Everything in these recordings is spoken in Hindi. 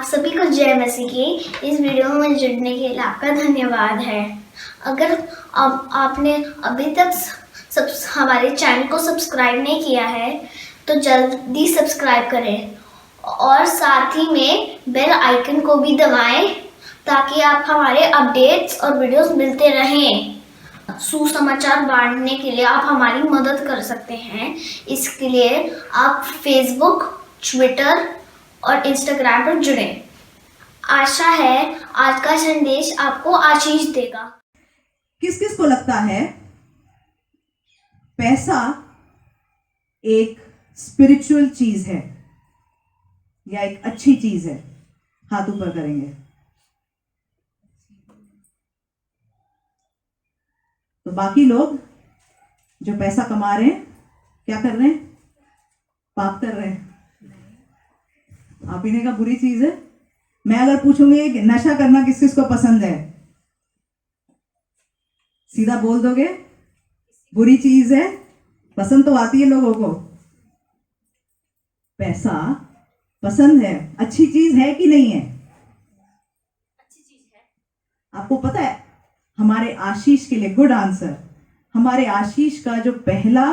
सभी को जय मसीह की। इस वीडियो में जुड़ने के लिए आपका धन्यवाद है। अगर आपने अभी तक हमारे चैनल को सब्सक्राइब नहीं किया है तो जल्दी सब्सक्राइब करें और साथ ही में बेल आइकन को भी दबाएं ताकि आप हमारे अपडेट्स और वीडियोस मिलते रहें। सुसमाचार बांटने के लिए आप हमारी मदद कर सकते हैं। इसके लिए आप फेसबुक, ट्विटर और इंस्टाग्राम पर जुड़ें। आशा है आज का संदेश आपको आशीष देगा। किस किस को लगता है पैसा एक स्पिरिचुअल चीज है या एक अच्छी चीज है? हाथ ऊपर करेंगे। तो बाकी लोग जो पैसा कमा रहे हैं क्या कर रहे हैं? पाप कर रहे हैं। आप इन्हें का बुरी चीज है। मैं अगर पूछूंगी कि नशा करना किस किस को पसंद है, सीधा बोल दोगे बुरी चीज है। पसंद तो आती है लोगों को। पैसा पसंद है, अच्छी चीज है कि नहीं है? अच्छी चीज है। आपको पता है हमारे आशीष के लिए, गुड आंसर, हमारे आशीष का जो पहला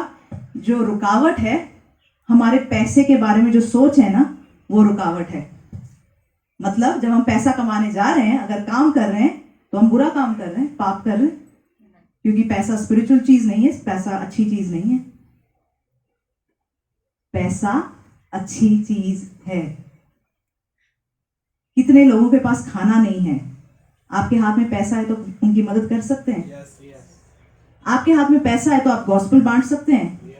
जो रुकावट है, हमारे पैसे के बारे में जो सोच है ना, वो रुकावट है। मतलब जब हम पैसा कमाने जा रहे हैं, अगर काम कर रहे हैं तो हम बुरा काम कर रहे हैं, पाप कर रहे हैं, क्योंकि पैसा स्पिरिचुअल चीज नहीं है, पैसा अच्छी चीज नहीं है। पैसा अच्छी चीज है। कितने लोगों के पास खाना नहीं है? आपके हाथ में पैसा है तो उनकी मदद कर सकते हैं। आपके हाथ में पैसा है तो आप गॉस्पेल बांट सकते हैं।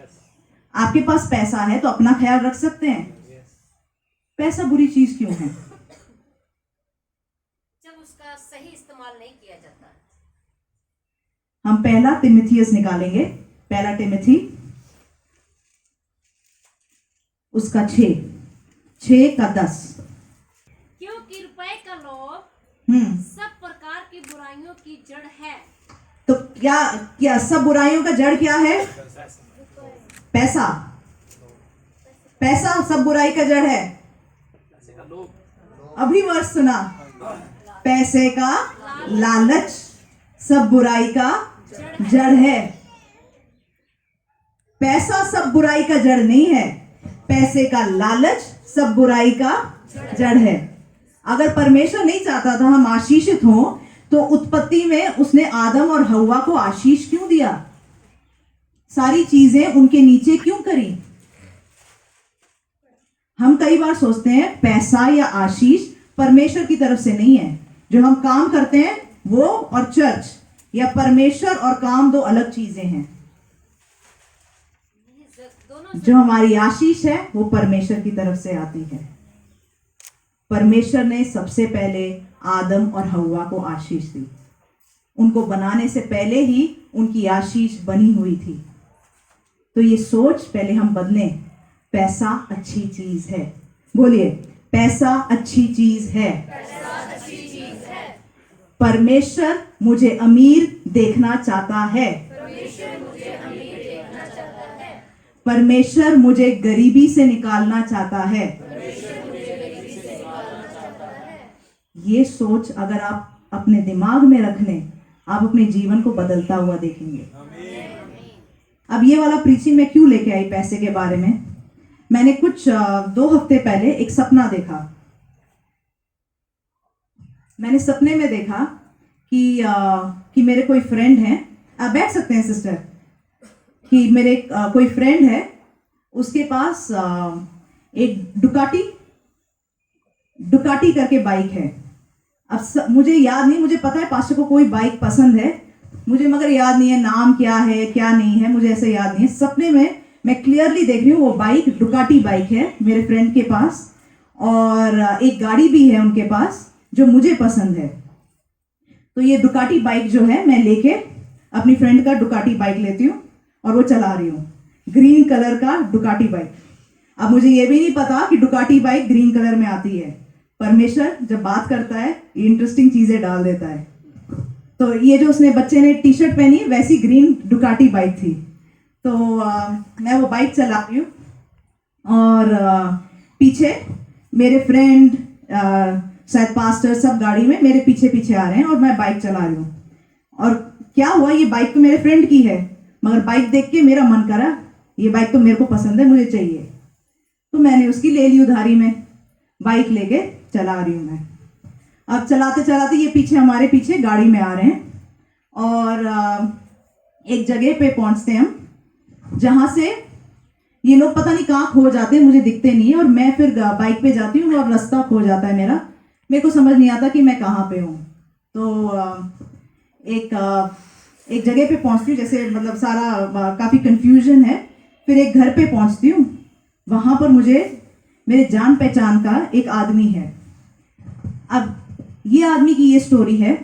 आपके पास पैसा है तो अपना ख्याल रख सकते हैं। पैसा बुरी चीज क्यों है? जब उसका सही इस्तेमाल नहीं किया जाता। हम पहला तिमोथियस निकालेंगे, पहला तिमोथी उसका 6 का 10। क्योंकि रुपए का लोभ सब प्रकार की बुराइयों की जड़ है। तो क्या सब बुराइयों का जड़ क्या है? पैसा। पैसा सब बुराई का जड़ है। अभी वर्ष सुना, पैसे का लालच सब बुराई का जड़ है। पैसा सब बुराई का जड़ नहीं है, पैसे का लालच सब बुराई का जड़ है। अगर परमेश्वर नहीं चाहता था हम आशीषित हों तो उत्पत्ति में उसने आदम और हव्वा को आशीष क्यों दिया? सारी चीजें उनके नीचे क्यों करी? हम कई बार सोचते हैं पैसा या आशीष परमेश्वर की तरफ से नहीं है। जो हम काम करते हैं वो और चर्च या परमेश्वर और काम दो अलग चीजें हैं। जो हमारी आशीष है वो परमेश्वर की तरफ से आती है। परमेश्वर ने सबसे पहले आदम और हव्वा को आशीष दी। उनको बनाने से पहले ही उनकी आशीष बनी हुई थी। तो ये सोच पहले हम बदलें। पैसा अच्छी चीज है। बोलिए, पैसा अच्छी चीज है। परमेश्वर मुझे अमीर देखना चाहता है। परमेश्वर मुझे गरीबी से निकालना चाहता है। ये सोच अगर आप अपने दिमाग में रख लें, आप अपने जीवन को बदलता हुआ देखेंगे। अब ये वाला प्रीचिंग मैं क्यों लेके आई पैसे के बारे में? मैंने कुछ 2 हफ्ते पहले एक सपना देखा। मैंने सपने में देखा कि मेरे कोई फ्रेंड हैं, आप बैठ सकते हैं सिस्टर, कि मेरे कोई फ्रेंड है, उसके पास एक डुकाटी करके बाइक है। अब मुझे याद नहीं, मुझे पता है पास्टर को कोई बाइक पसंद है, मुझे मगर याद नहीं है नाम क्या है क्या नहीं है, मुझे ऐसे याद नहीं है। सपने में मैं क्लियरली देख रही हूँ वो बाइक डुकाटी बाइक है मेरे फ्रेंड के पास, और एक गाड़ी भी है उनके पास जो मुझे पसंद है। तो ये डुकाटी बाइक जो है मैं लेके अपनी फ्रेंड का डुकाटी बाइक लेती हूँ और वो चला रही हूँ, ग्रीन कलर का डुकाटी बाइक। अब मुझे ये भी नहीं पता कि डुकाटी बाइक ग्रीन कलर में आती है। परमेश्वर जब बात करता है ये इंटरेस्टिंग चीजें डाल देता है। तो ये जो उसने बच्चे ने टी शर्ट पहनी वैसी ग्रीन डुकाटी बाइक थी। तो मैं वो बाइक चला रही हूँ और पीछे मेरे फ्रेंड शायद पास्टर सब गाड़ी में मेरे पीछे पीछे आ रहे हैं और मैं बाइक चला रही हूँ। और क्या हुआ, ये बाइक तो मेरे फ्रेंड की है, मगर बाइक देख के मेरा मन करा ये बाइक तो मेरे को पसंद है, मुझे चाहिए। तो मैंने उसकी ले ली उधारी में, बाइक लेके चला रही हूँ मैं। अब चलाते चलाते ये पीछे हमारे पीछे गाड़ी में आ रहे हैं और एक जगह पे पहुंचते हैं हम, जहाँ से ये लोग पता नहीं कहाँ खो जाते हैं, मुझे दिखते नहीं है। और मैं फिर बाइक पे जाती हूँ और रास्ता खो जाता है मेरा, मेरे को समझ नहीं आता कि मैं कहाँ पे हूँ। तो एक जगह पे पहुँचती हूँ, जैसे मतलब सारा काफ़ी कंफ्यूजन है। फिर एक घर पे पहुँचती हूँ, वहाँ पर मुझे मेरे जान पहचान का एक आदमी है। अब ये आदमी की ये स्टोरी है।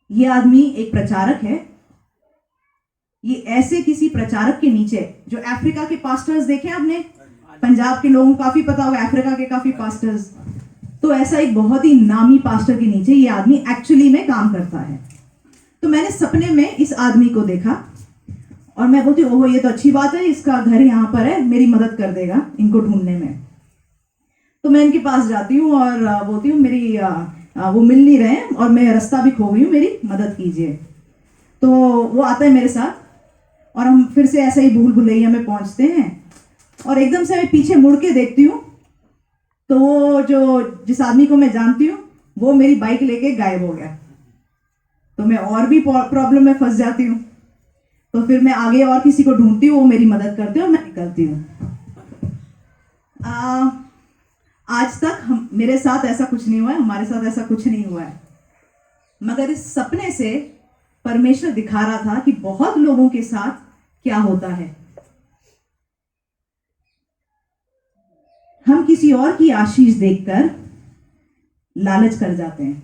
ये आदमी एक प्रचारक है। ये ऐसे किसी प्रचारक के नीचे, जो अफ्रीका के पास्टर्स देखे आपने, पंजाब के लोगों को काफी पता होगा अफ्रीका के काफी पास्टर्स, तो ऐसा एक बहुत ही नामी पास्टर के नीचे ये आदमी एक्चुअली में काम करता है। तो मैंने सपने में इस आदमी को देखा और मैं बोलती ओहो ये तो अच्छी बात है, इसका घर यहाँ पर है, मेरी मदद कर देगा इनको ढूंढने में। तो मैं इनके पास जाती हूँ और बोलती हूँ मेरी वो मिल नहीं रहे हैं और मैं रास्ता भी खो गई हूँ, मेरी मदद कीजिए। तो वो आता है मेरे साथ और हम फिर से ऐसे ही भूल भुलैया में पहुँचते हैं। और एकदम से मैं पीछे मुड़ के देखती हूँ तो वो जिस आदमी को मैं जानती हूँ वो मेरी बाइक लेके गायब हो गया। तो मैं और भी प्रॉब्लम में फंस जाती हूँ। तो फिर मैं आगे और किसी को ढूंढती हूँ, वो मेरी मदद करते हैं और मैं निकलती हूँ। आज तक मेरे साथ ऐसा कुछ नहीं हुआ है, हमारे साथ ऐसा कुछ नहीं हुआ है, मगर इस सपने से परमेश्वर दिखा रहा था कि बहुत लोगों के साथ क्या होता है। हम किसी और की आशीष देखकर लालच कर जाते हैं,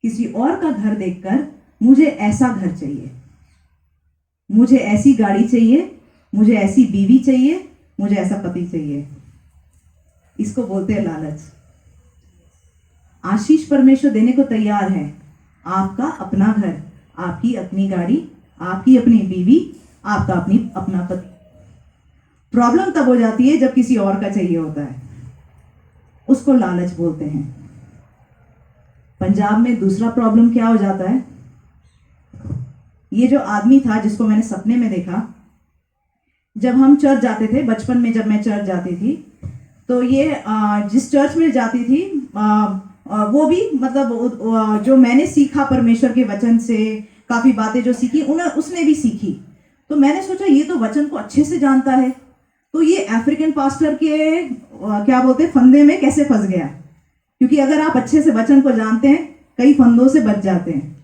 किसी और का घर देखकर मुझे ऐसा घर चाहिए, मुझे ऐसी गाड़ी चाहिए, मुझे ऐसी बीवी चाहिए, मुझे ऐसा पति चाहिए। इसको बोलते हैं लालच। आशीष परमेश्वर देने को तैयार है, आपका अपना घर, आपकी अपनी गाड़ी, आपकी अपनी बीवी, आपका अपना पति। प्रॉब्लम तब हो जाती है जब किसी और का चाहिए होता है, उसको लालच बोलते हैं। पंजाब में दूसरा प्रॉब्लम क्या हो जाता है, ये जो आदमी था जिसको मैंने सपने में देखा, जब हम चर्च जाते थे बचपन में, जब मैं चर्च जाती थी तो ये जिस चर्च में जाती थी वो भी मतलब जो मैंने सीखा परमेश्वर के वचन से, काफ़ी बातें जो सीखी उसने भी सीखी। तो मैंने सोचा ये तो वचन को अच्छे से जानता है, तो ये अफ्रीकन पास्टर के क्या बोलते फंदे में कैसे फंस गया, क्योंकि अगर आप अच्छे से वचन को जानते हैं कई फंदों से बच जाते हैं।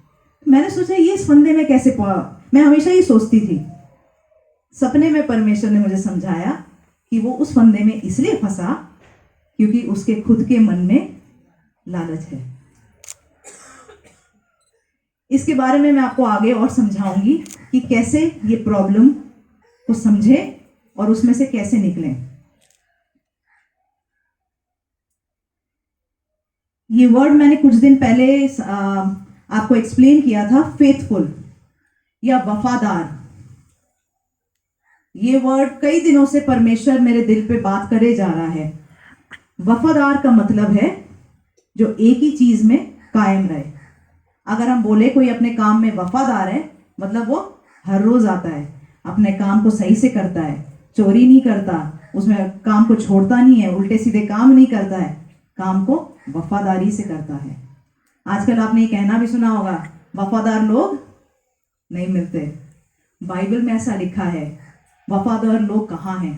मैंने सोचा ये इस फंदे में कैसे मैं हमेशा ये सोचती थी। सपने में परमेश्वर ने मुझे समझाया कि वो उस फंदे में इसलिए फंसा क्योंकि उसके खुद के मन में लालच है। इसके बारे में मैं आपको आगे और समझाऊंगी कि कैसे ये प्रॉब्लम को समझे और उसमें से कैसे निकलें। ये वर्ड मैंने कुछ दिन पहले आपको एक्सप्लेन किया था, फेथफुल या वफादार। ये वर्ड कई दिनों से परमेश्वर मेरे दिल पे बात करे जा रहा है। वफादार का मतलब है जो एक ही चीज में कायम रहे। अगर हम बोले कोई अपने काम में वफादार है, मतलब वो हर रोज आता है, अपने काम को सही से करता है, चोरी नहीं करता, उसमें काम को छोड़ता नहीं है, उल्टे सीधे काम नहीं करता है, काम को वफादारी से करता है। आजकल आपने ये कहना भी सुना होगा, वफादार लोग नहीं मिलते। बाइबल में ऐसा लिखा है, वफादार लोग कहाँ हैं?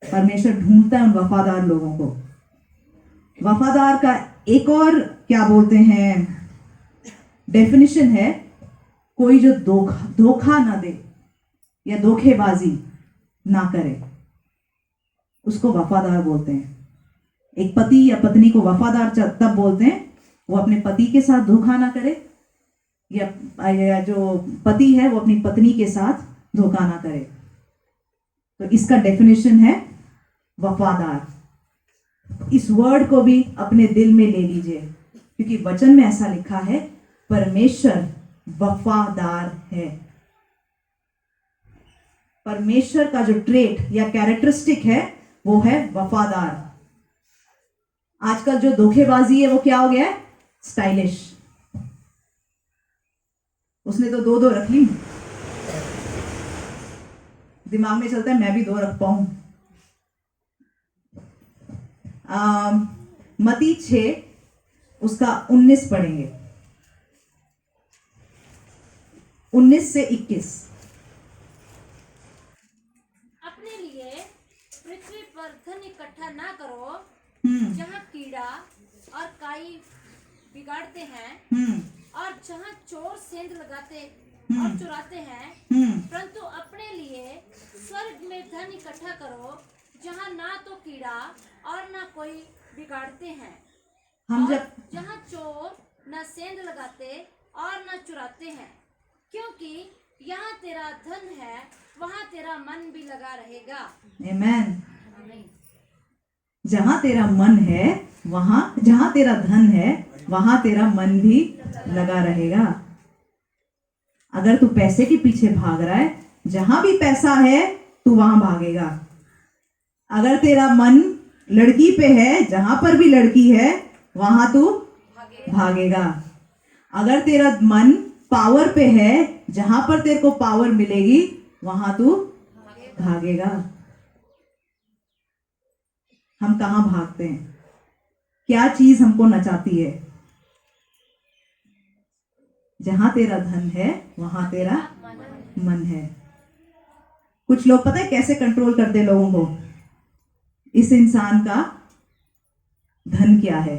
परमेश्वर ढूंढता है उन वफादार लोगों को। वफादार का एक और क्या बोलते हैं डेफिनेशन है, कोई जो धोखा ना दे या धोखेबाजी ना करे, उसको वफादार बोलते हैं। एक पति या पत्नी को वफादार तब बोलते हैं वो अपने पति के साथ धोखा ना करे, या जो पति है वो अपनी पत्नी के साथ धोखा ना करे। तो इसका डेफिनेशन है वफादार। इस वर्ड को भी अपने दिल में ले लीजिए, क्योंकि वचन में ऐसा लिखा है, परमेश्वर वफादार है। परमेश्वर का जो ट्रेट या कैरेक्टरिस्टिक है वो है वफादार। आजकल जो धोखेबाजी है वो क्या हो गया है? स्टाइलिश। उसने तो दो दो रख ली, दिमाग में चलता है मैं भी दो रख पाऊं। मती 6 उसका 19 पढ़ेंगे, 19 से 21। अपने लिए पृथ्वी पर धन इकट्ठा ना करो, जहाँ कीड़ा और काई बिगाड़ते हैं, और जहाँ चोर सेंध लगाते और चुराते हैं, परंतु अपने लिए स्वर्ग में धन इकट्ठा करो, जहाँ ना तो कीड़ा और ना कोई बिगाड़ते हैं, और जहाँ चोर न सेंध लगाते और न चुराते हैं, क्योंकि यहाँ तेरा धन है वहाँ तेरा मन भी लगा रहेगा। आमेन। जहाँ तेरा मन है वहां, जहाँ तेरा धन है वहां तेरा मन भी लगा रहेगा। अगर तू पैसे के पीछे भाग रहा है, जहां भी पैसा है तू वहां भागेगा। अगर तेरा मन लड़की पे है, जहां पर भी लड़की है वहां तू भागेगा। अगर तेरा मन पावर पे है, जहां पर तेरे को पावर मिलेगी वहां तू भागेगा। हम कहां भागते हैं? क्या चीज हमको नचाती है? जहां तेरा धन है वहां तेरा मन है। कुछ लोग पता है कैसे कंट्रोल करते लोगों को? इस इंसान का धन क्या है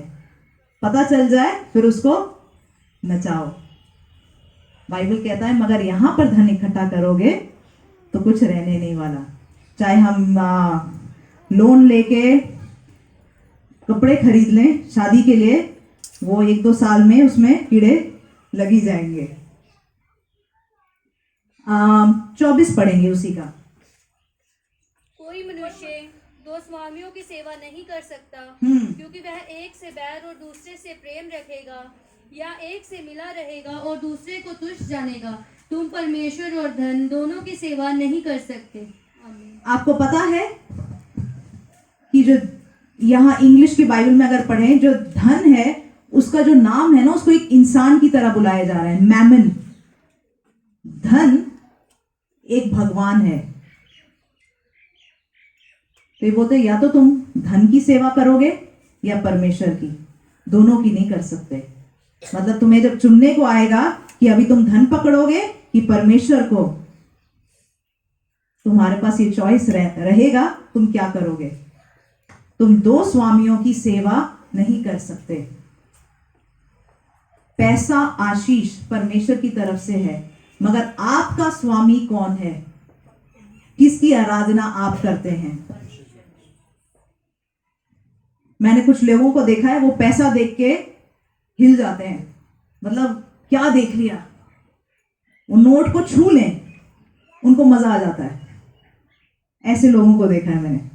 पता चल जाए, फिर उसको नचाओ। बाइबल कहता है मगर यहां पर धन इकट्ठा करोगे तो कुछ रहने नहीं वाला। चाहे हम लोन लेके कपड़े खरीद लें शादी के लिए, वो 1-2 साल में उसमें कीड़े लगी जाएंगे। 24 पढ़ेंगे उसी का। कोई मनुष्य 2 स्वामियों की सेवा नहीं कर सकता, क्योंकि वह एक से बैर और दूसरे से प्रेम रखेगा, या एक से मिला रहेगा और दूसरे को तुच्छ जानेगा। तुम परमेश्वर और धन दोनों की सेवा नहीं कर सकते। आपको पता है कि जो यहाँ इंग्लिश की बाइबल में अगर पढ़ें, जो धन है उसका जो नाम है ना, उसको एक इंसान की तरह बुलाया जा रहा है, मैमन। धन एक भगवान है। तो ये बोलते या तो तुम धन की सेवा करोगे या परमेश्वर की, दोनों की नहीं कर सकते। मतलब तुम्हें जब चुनने को आएगा कि अभी तुम धन पकड़ोगे कि परमेश्वर को, तुम्हारे पास ये चॉइस रहेगा, तुम क्या करोगे। तुम 2 स्वामियों की सेवा नहीं कर सकते। पैसा आशीष परमेश्वर की तरफ से है, मगर आपका स्वामी कौन है? किसकी आराधना आप करते हैं? मैंने कुछ लोगों को देखा है, वो पैसा देख के हिल जाते हैं। मतलब क्या देख लिया, वो नोट को छू लें उनको मजा आ जाता है। ऐसे लोगों को देखा है मैंने।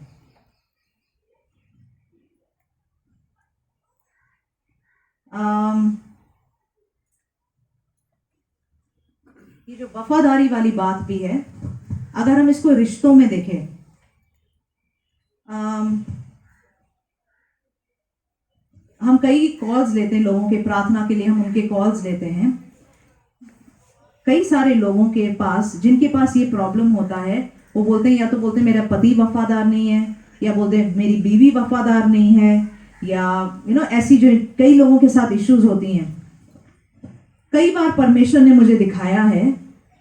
ये जो वफादारी वाली बात भी है, अगर हम इसको रिश्तों में देखें, हम कई कॉल्स लेते हैं लोगों के, प्रार्थना के लिए हम उनके कॉल्स लेते हैं। कई सारे लोगों के पास, जिनके पास ये प्रॉब्लम होता है, वो बोलते हैं, या तो बोलते हैं मेरा पति वफादार नहीं है, या बोलते हैं मेरी बीवी वफादार नहीं है, या ऐसी जो कई लोगों के साथ इश्यूज होती हैं। कई बार परमेश्वर ने मुझे दिखाया है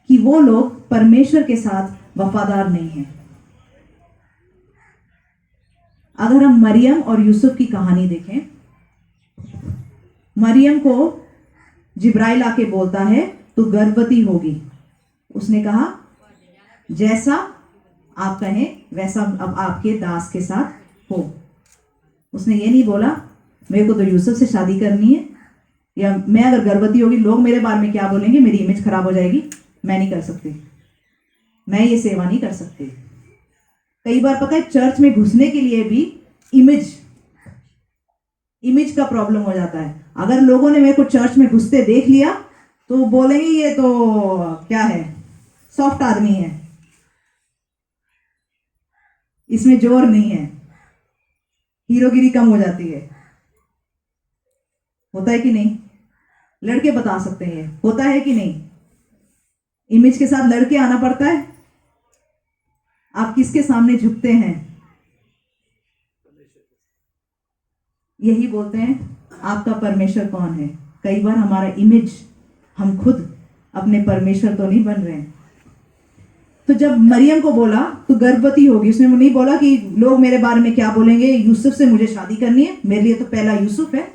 कि वो लोग परमेश्वर के साथ वफादार नहीं हैं। अगर हम मरियम और यूसुफ की कहानी देखें, मरियम को जिब्राइल आके बोलता है तू गर्भवती होगी। उसने कहा जैसा आप कहें वैसा अब आपके दास के साथ हो। उसने ये नहीं बोला मेरे को तो यूसुफ से शादी करनी है, या मैं अगर गर्भवती होगी लोग मेरे बारे में क्या बोलेंगे, मेरी इमेज खराब हो जाएगी, मैं नहीं कर सकती, मैं ये सेवा नहीं कर सकती। कई बार पता है चर्च में घुसने के लिए भी इमेज का प्रॉब्लम हो जाता है। अगर लोगों ने मेरे को चर्च में घुसते देख लिया तो बोलेंगे ये तो क्या है, सॉफ्ट आदमी है, इसमें जोर नहीं है। हीरोगिरी कम हो जाती है। होता है कि नहीं? लड़के बता सकते हैं, होता है कि नहीं? इमेज के साथ लड़के आना पड़ता है। आप किसके सामने झुकते हैं? यही बोलते हैं आपका परमेश्वर कौन है। कई बार हमारा इमेज, हम खुद अपने परमेश्वर तो नहीं बन रहे हैं। तो जब मरियम को बोला तो गर्भवती होगी, उसने नहीं बोला कि लोग मेरे बारे में क्या बोलेंगे, यूसुफ से मुझे शादी करनी है, मेरे लिए तो पहला यूसुफ है,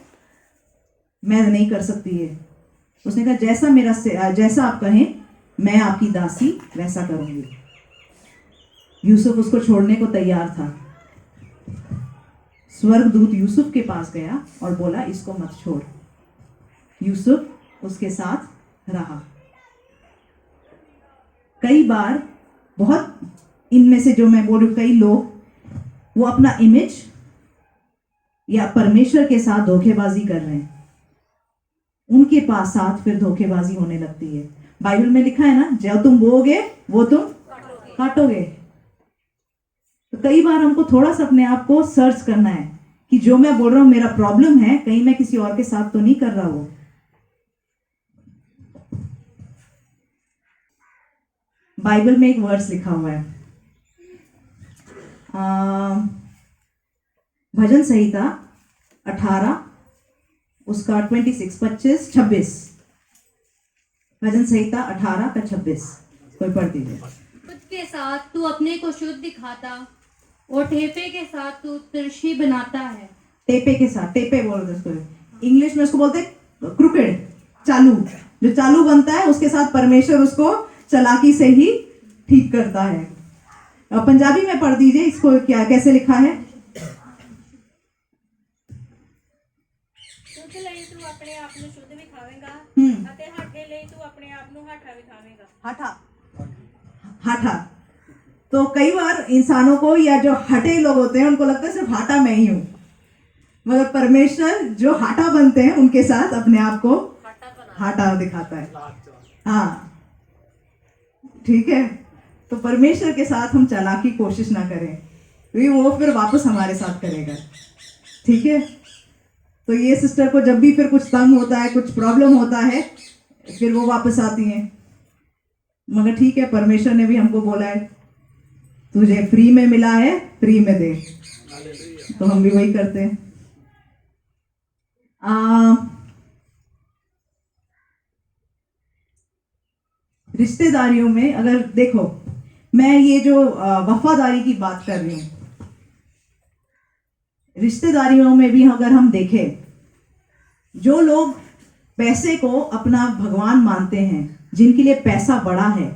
मैं नहीं कर सकती है। उसने कहा जैसा आप कहें, मैं आपकी दासी वैसा करूंगी। यूसुफ उसको छोड़ने को तैयार था। स्वर्गदूत यूसुफ के पास गया और बोला इसको मत छोड़। यूसुफ उसके साथ रहा। कई बार बहुत, इनमें से जो मैं बोलूं, कई लोग वो अपना इमेज या परमेश्वर के साथ धोखेबाजी कर रहे हैं। उनके पास साथ फिर धोखेबाजी होने लगती है। बाइबल में लिखा है ना, जो तुम बोओगे वो तुम काटोगे। तो कई बार हमको थोड़ा सा अपने आप को सर्च करना है कि जो मैं बोल रहा हूं मेरा प्रॉब्लम है, कहीं मैं किसी और के साथ तो नहीं कर रहा हूं। बाइबल में एक वर्स लिखा हुआ है, भजन संहिता 18 उसका 26, 25, 26। भजन संहिता 18 का 26 कोई पढ़ दीजिए। खुद के साथ तू अपने को शुद्ध दिखाता और ठेपे के साथ तू तिरछी बनाता है। टेपे के साथ, टेपे बोलते हैं उसको, इंग्लिश में उसको बोलते हैं क्रुकेड, चालू। जो चालू बनता है उसके साथ परमेश्वर उसको चालाकी से ही ठीक करता है। और पंजाबी में पढ़ दीजिए इसको, क्या कैसे लिखा है। ਸੁੱਧ ਲਈ ਤੂੰ ਆਪਣੇ ਆਪ ਨੂੰ ਸ਼ੁੱਧ ਵਿਖਾਵੇਂਗਾ ਅਤੇ ਹਾਠੇ ਲਈ ਤੂੰ ਆਪਣੇ ਆਪ ਨੂੰ ਹਾਠਾ ਵਿਖਾਵੇਂਗਾ। हाठा, हाठा। तो कई बार इंसानों को या जो हटे लोग होते हैं उनको लगता है सिर्फ हाटा मैं ही हूं, मगर परमेश्वर जो हाटा बनते हैं उनके साथ अपने आप को हाटा दिखाता है। हाँ, ठीक है। तो परमेश्वर के साथ हम चालाकी कोशिश ना करें, क्योंकि वो फिर वापस हमारे साथ करेगा। ठीक है। तो ये सिस्टर को जब भी फिर कुछ तंग होता है, कुछ प्रॉब्लम होता है, फिर वो वापस आती हैं। मगर ठीक है, परमेश्वर ने भी हमको बोला है तुझे फ्री में मिला है, फ्री में दे। तो हम भी वही करते हैं। रिश्तेदारियों में अगर देखो, मैं ये जो वफादारी की बात कर रही हूं, रिश्तेदारियों में भी अगर हम देखें, जो लोग पैसे को अपना भगवान मानते हैं, जिनके लिए पैसा बड़ा है,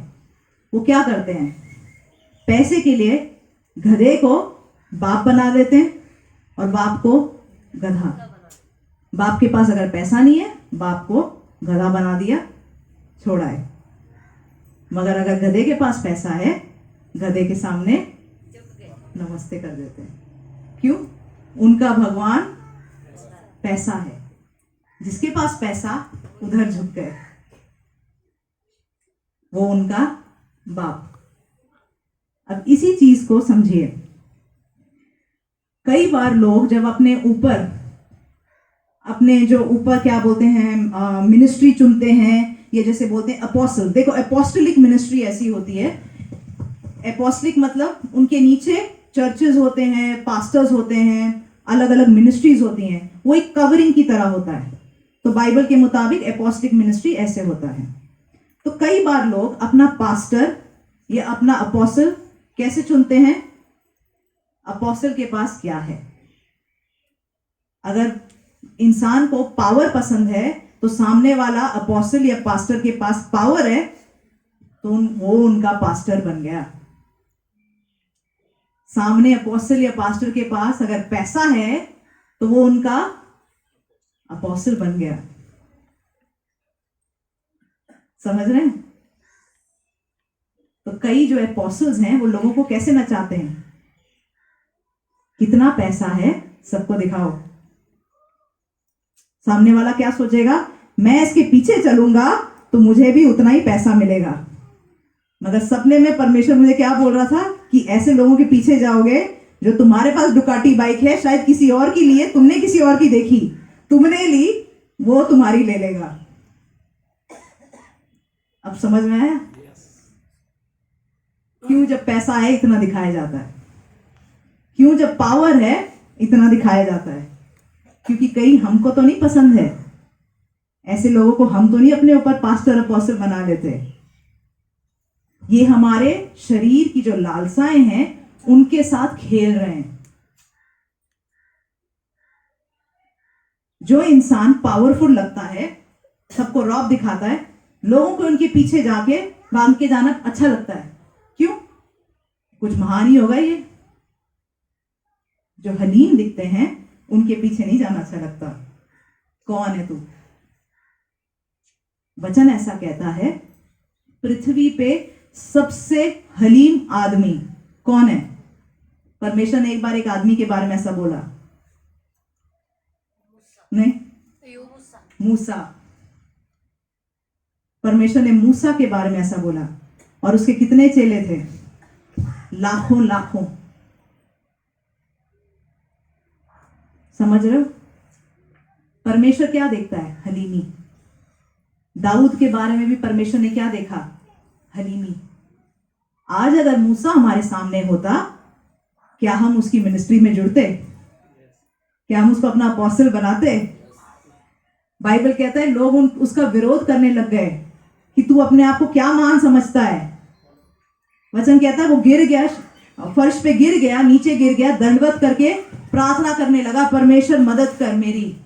वो क्या करते हैं? पैसे के लिए गधे को बाप बना देते हैं और बाप को गधा। बाप के पास अगर पैसा नहीं है, बाप को गधा बना दिया, छोड़ा है। मगर अगर गधे के पास पैसा है, गधे के सामने नमस्ते कर देते हैं। क्यों? उनका भगवान पैसा है। जिसके पास पैसा, उधर झुक गए, वो उनका बाप। अब इसी चीज को समझिए। कई बार लोग जब अपने ऊपर, अपने जो ऊपर क्या बोलते हैं, मिनिस्ट्री चुनते हैं, ये जैसे बोलते हैं अपोस्टल। देखो, अपोस्टलिक मिनिस्ट्री ऐसी होती है, अपोस्टलिक मतलब उनके नीचे चर्चेज होते हैं, पास्टर्स होते हैं, अलग अलग मिनिस्ट्रीज होती हैं। वो एक कवरिंग की तरह होता है। तो बाइबल के मुताबिक अपोस्टलिक मिनिस्ट्री ऐसे होता है। तो कई बार लोग अपना पास्टर या अपना अपोस्टल कैसे चुनते हैं? अपोस्टल के पास क्या है? अगर इंसान को पावर पसंद है, तो सामने वाला अपोस्टल या पास्टर के पास पावर है, तो वो उनका पास्टर बन गया। सामने अपोस्टल या पास्टर के पास अगर पैसा है, तो वो उनका अपोस्टल बन गया। समझ रहे हैं? तो कई जो अपोस्टल्स हैं, वो लोगों को कैसे नचाते हैं? कितना पैसा है, सबको दिखाओ। सामने वाला क्या सोचेगा? मैं इसके पीछे चलूंगा तो मुझे भी उतना ही पैसा मिलेगा। मगर सपने में परमेश्वर मुझे क्या बोल रहा था कि ऐसे लोगों के पीछे जाओगे जो तुम्हारे पास डुकाटी बाइक है, शायद किसी और की लिए, तुमने किसी और की देखी, तुमने ली, वो तुम्हारी ले लेगा। अब समझ में आया क्यों जब पैसा है इतना दिखाया जाता है, क्यों जब पावर है इतना दिखाया जाता है? क्योंकि कहीं हमको तो नहीं पसंद है, ऐसे लोगों को हम तो नहीं अपने ऊपर पास्टर अपोस्टल बना लेते। ये हमारे शरीर की जो लालसाएं हैं उनके साथ खेल रहे हैं। जो इंसान पावरफुल लगता है, सबको रौब दिखाता है, लोगों को उनके पीछे जाके भाग के जाना अच्छा लगता है। क्यों? कुछ महान ही होगा ये। जो हलीम दिखते हैं उनके पीछे नहीं जाना अच्छा लगता। कौन है तू? वचन ऐसा कहता है, पृथ्वी पे सबसे हलीम आदमी कौन है? परमेश्वर ने एक बार एक आदमी के बारे में ऐसा बोला, नहीं, मूसा। परमेश्वर ने मूसा के बारे में ऐसा बोला, और उसके कितने चेले थे? लाखों लाखों। समझ रहे हो? परमेश्वर क्या देखता है? हलीमी। दाऊद के बारे में भी परमेश्वर ने क्या देखा? हलीमी। आज अगर मूसा हमारे सामने होता, क्या हम उसकी मिनिस्ट्री में जुड़ते? क्या हम उसको अपना अपोस्टल बनाते? बाइबल कहता है लोग उसका विरोध करने लग गए कि तू अपने आप को क्या महान समझता है। वचन कहता है वो गिर गया, फर्श पे गिर गया, नीचे गिर गया, दंडवत करके प्रार्थना करने लगा, परमेश्वर मदद कर मेरी।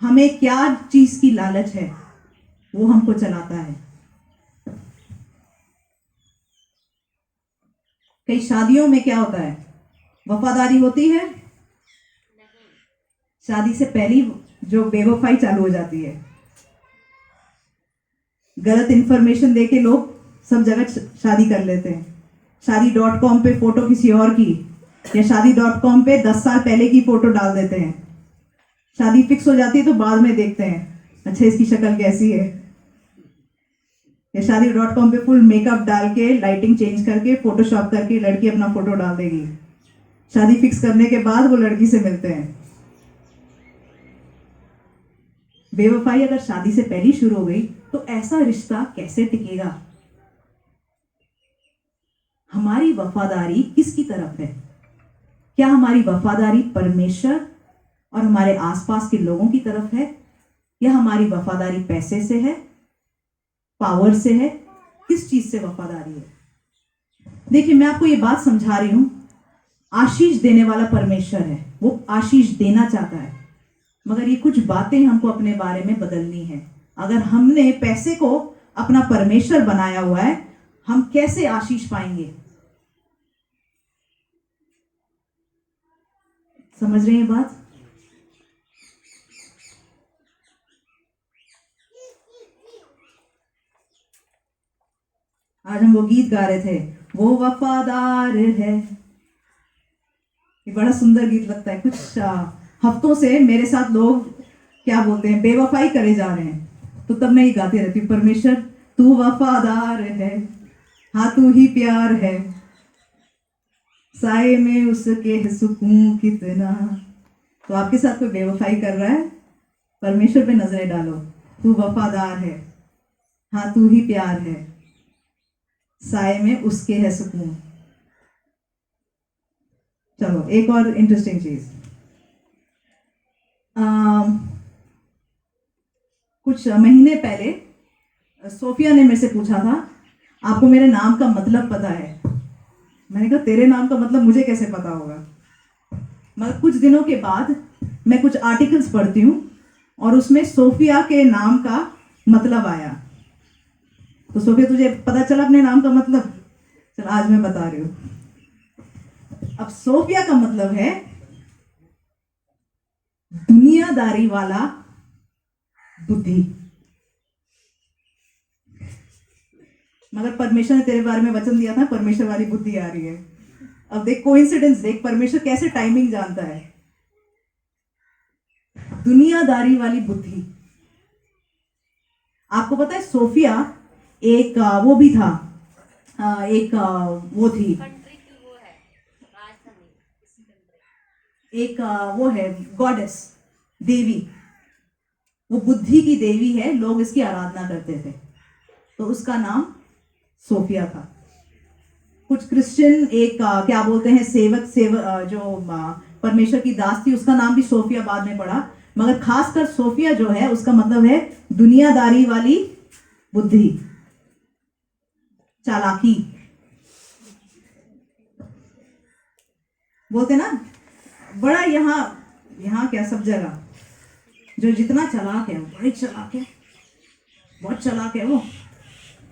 हमें क्या चीज की लालच है, वो हमको चलाता है। कई शादियों में क्या होता है? वफादारी होती है, शादी से पहले जो बेवफाई चालू हो जाती है। गलत इंफॉर्मेशन देके लोग सब जगह शादी कर लेते हैं। शादी.com पे फोटो किसी और की, या शादी.com पे 10 साल पहले की फोटो डाल देते हैं। शादी फिक्स हो जाती है तो बाद में देखते हैं अच्छा इसकी शक्ल कैसी है। या शादी.com पे फुल मेकअप डाल के, लाइटिंग चेंज करके, फोटोशॉप करके लड़की अपना फोटो डाल देगी। शादी फिक्स करने के बाद वो लड़की से मिलते हैं। बेवफाई अगर शादी से पहले शुरू हो गई तो ऐसा रिश्ता कैसे टिकेगा? हमारी वफादारी किसकी तरफ है? क्या हमारी वफादारी परमेश्वर और हमारे आसपास के लोगों की तरफ है, या हमारी वफादारी पैसे से है, पावर से है? किस चीज से वफादारी है? देखिए, मैं आपको ये बात समझा रही हूं, आशीष देने वाला परमेश्वर है, वो आशीष देना चाहता है, मगर ये कुछ बातें हमको अपने बारे में बदलनी है। अगर हमने पैसे को अपना परमेश्वर बनाया हुआ है, हम कैसे आशीष पाएंगे? समझ रहे हैं बात? आज हम वो गीत गा रहे थे, वो वफादार है। ये बड़ा सुंदर गीत लगता है। कुछ हफ्तों से मेरे साथ लोग क्या बोलते हैं, बेवफाई करे जा रहे हैं, तो तब मैं ये गाती रहती हूँ, परमेश्वर तू वफादार है, हाँ तू ही प्यार है, साए में उसके सुकून कितना। तो आपके साथ कोई बेवफाई कर रहा है, परमेश्वर पे नजरें डालो, तू वफादार है, हाँ तू ही प्यार है, साए में उसके है सुकून। चलो एक और इंटरेस्टिंग चीज, कुछ महीने पहले सोफिया ने मेरे से पूछा था, आपको मेरे नाम का मतलब पता है? मैंने कहा तेरे नाम का मतलब मुझे कैसे पता होगा? मगर कुछ दिनों के बाद मैं कुछ आर्टिकल्स पढ़ती हूँ और उसमें सोफिया के नाम का मतलब आया। तो सोफिया, तुझे पता चला अपने नाम का मतलब? चल आज मैं बता रही हूँ। अब सोफिया का मतलब है दुनियादारी वाला बुद्धि। मगर परमेश्वर ने तेरे बारे में वचन दिया था, परमेश्वर वाली बुद्धि आ रही है। अब देख कोइंसिडेंस, देख परमेश्वर कैसे टाइमिंग जानता है। दुनियादारी वाली बुद्धि। आपको पता है सोफिया एक वो भी था, एक वो थी, कंट्री की वो है राजधानी किसी कंट्री। एक वो है गॉडेस, देवी, वो बुद्धि की देवी है, लोग इसकी आराधना करते थे, तो उसका नाम सोफिया था। कुछ क्रिश्चियन एक क्या बोलते हैं सेवक जो परमेश्वर की दास थी, उसका नाम भी सोफिया बाद में पड़ा, मगर खासकर सोफिया जो है उसका मतलब है दुनियादारी वाली बुद्धि, चालाकी। बोलते ना बड़ा यहाँ क्या सब जगह जो जितना चालाक है वो बड़ी चालाक है, बहुत चालाक है वो,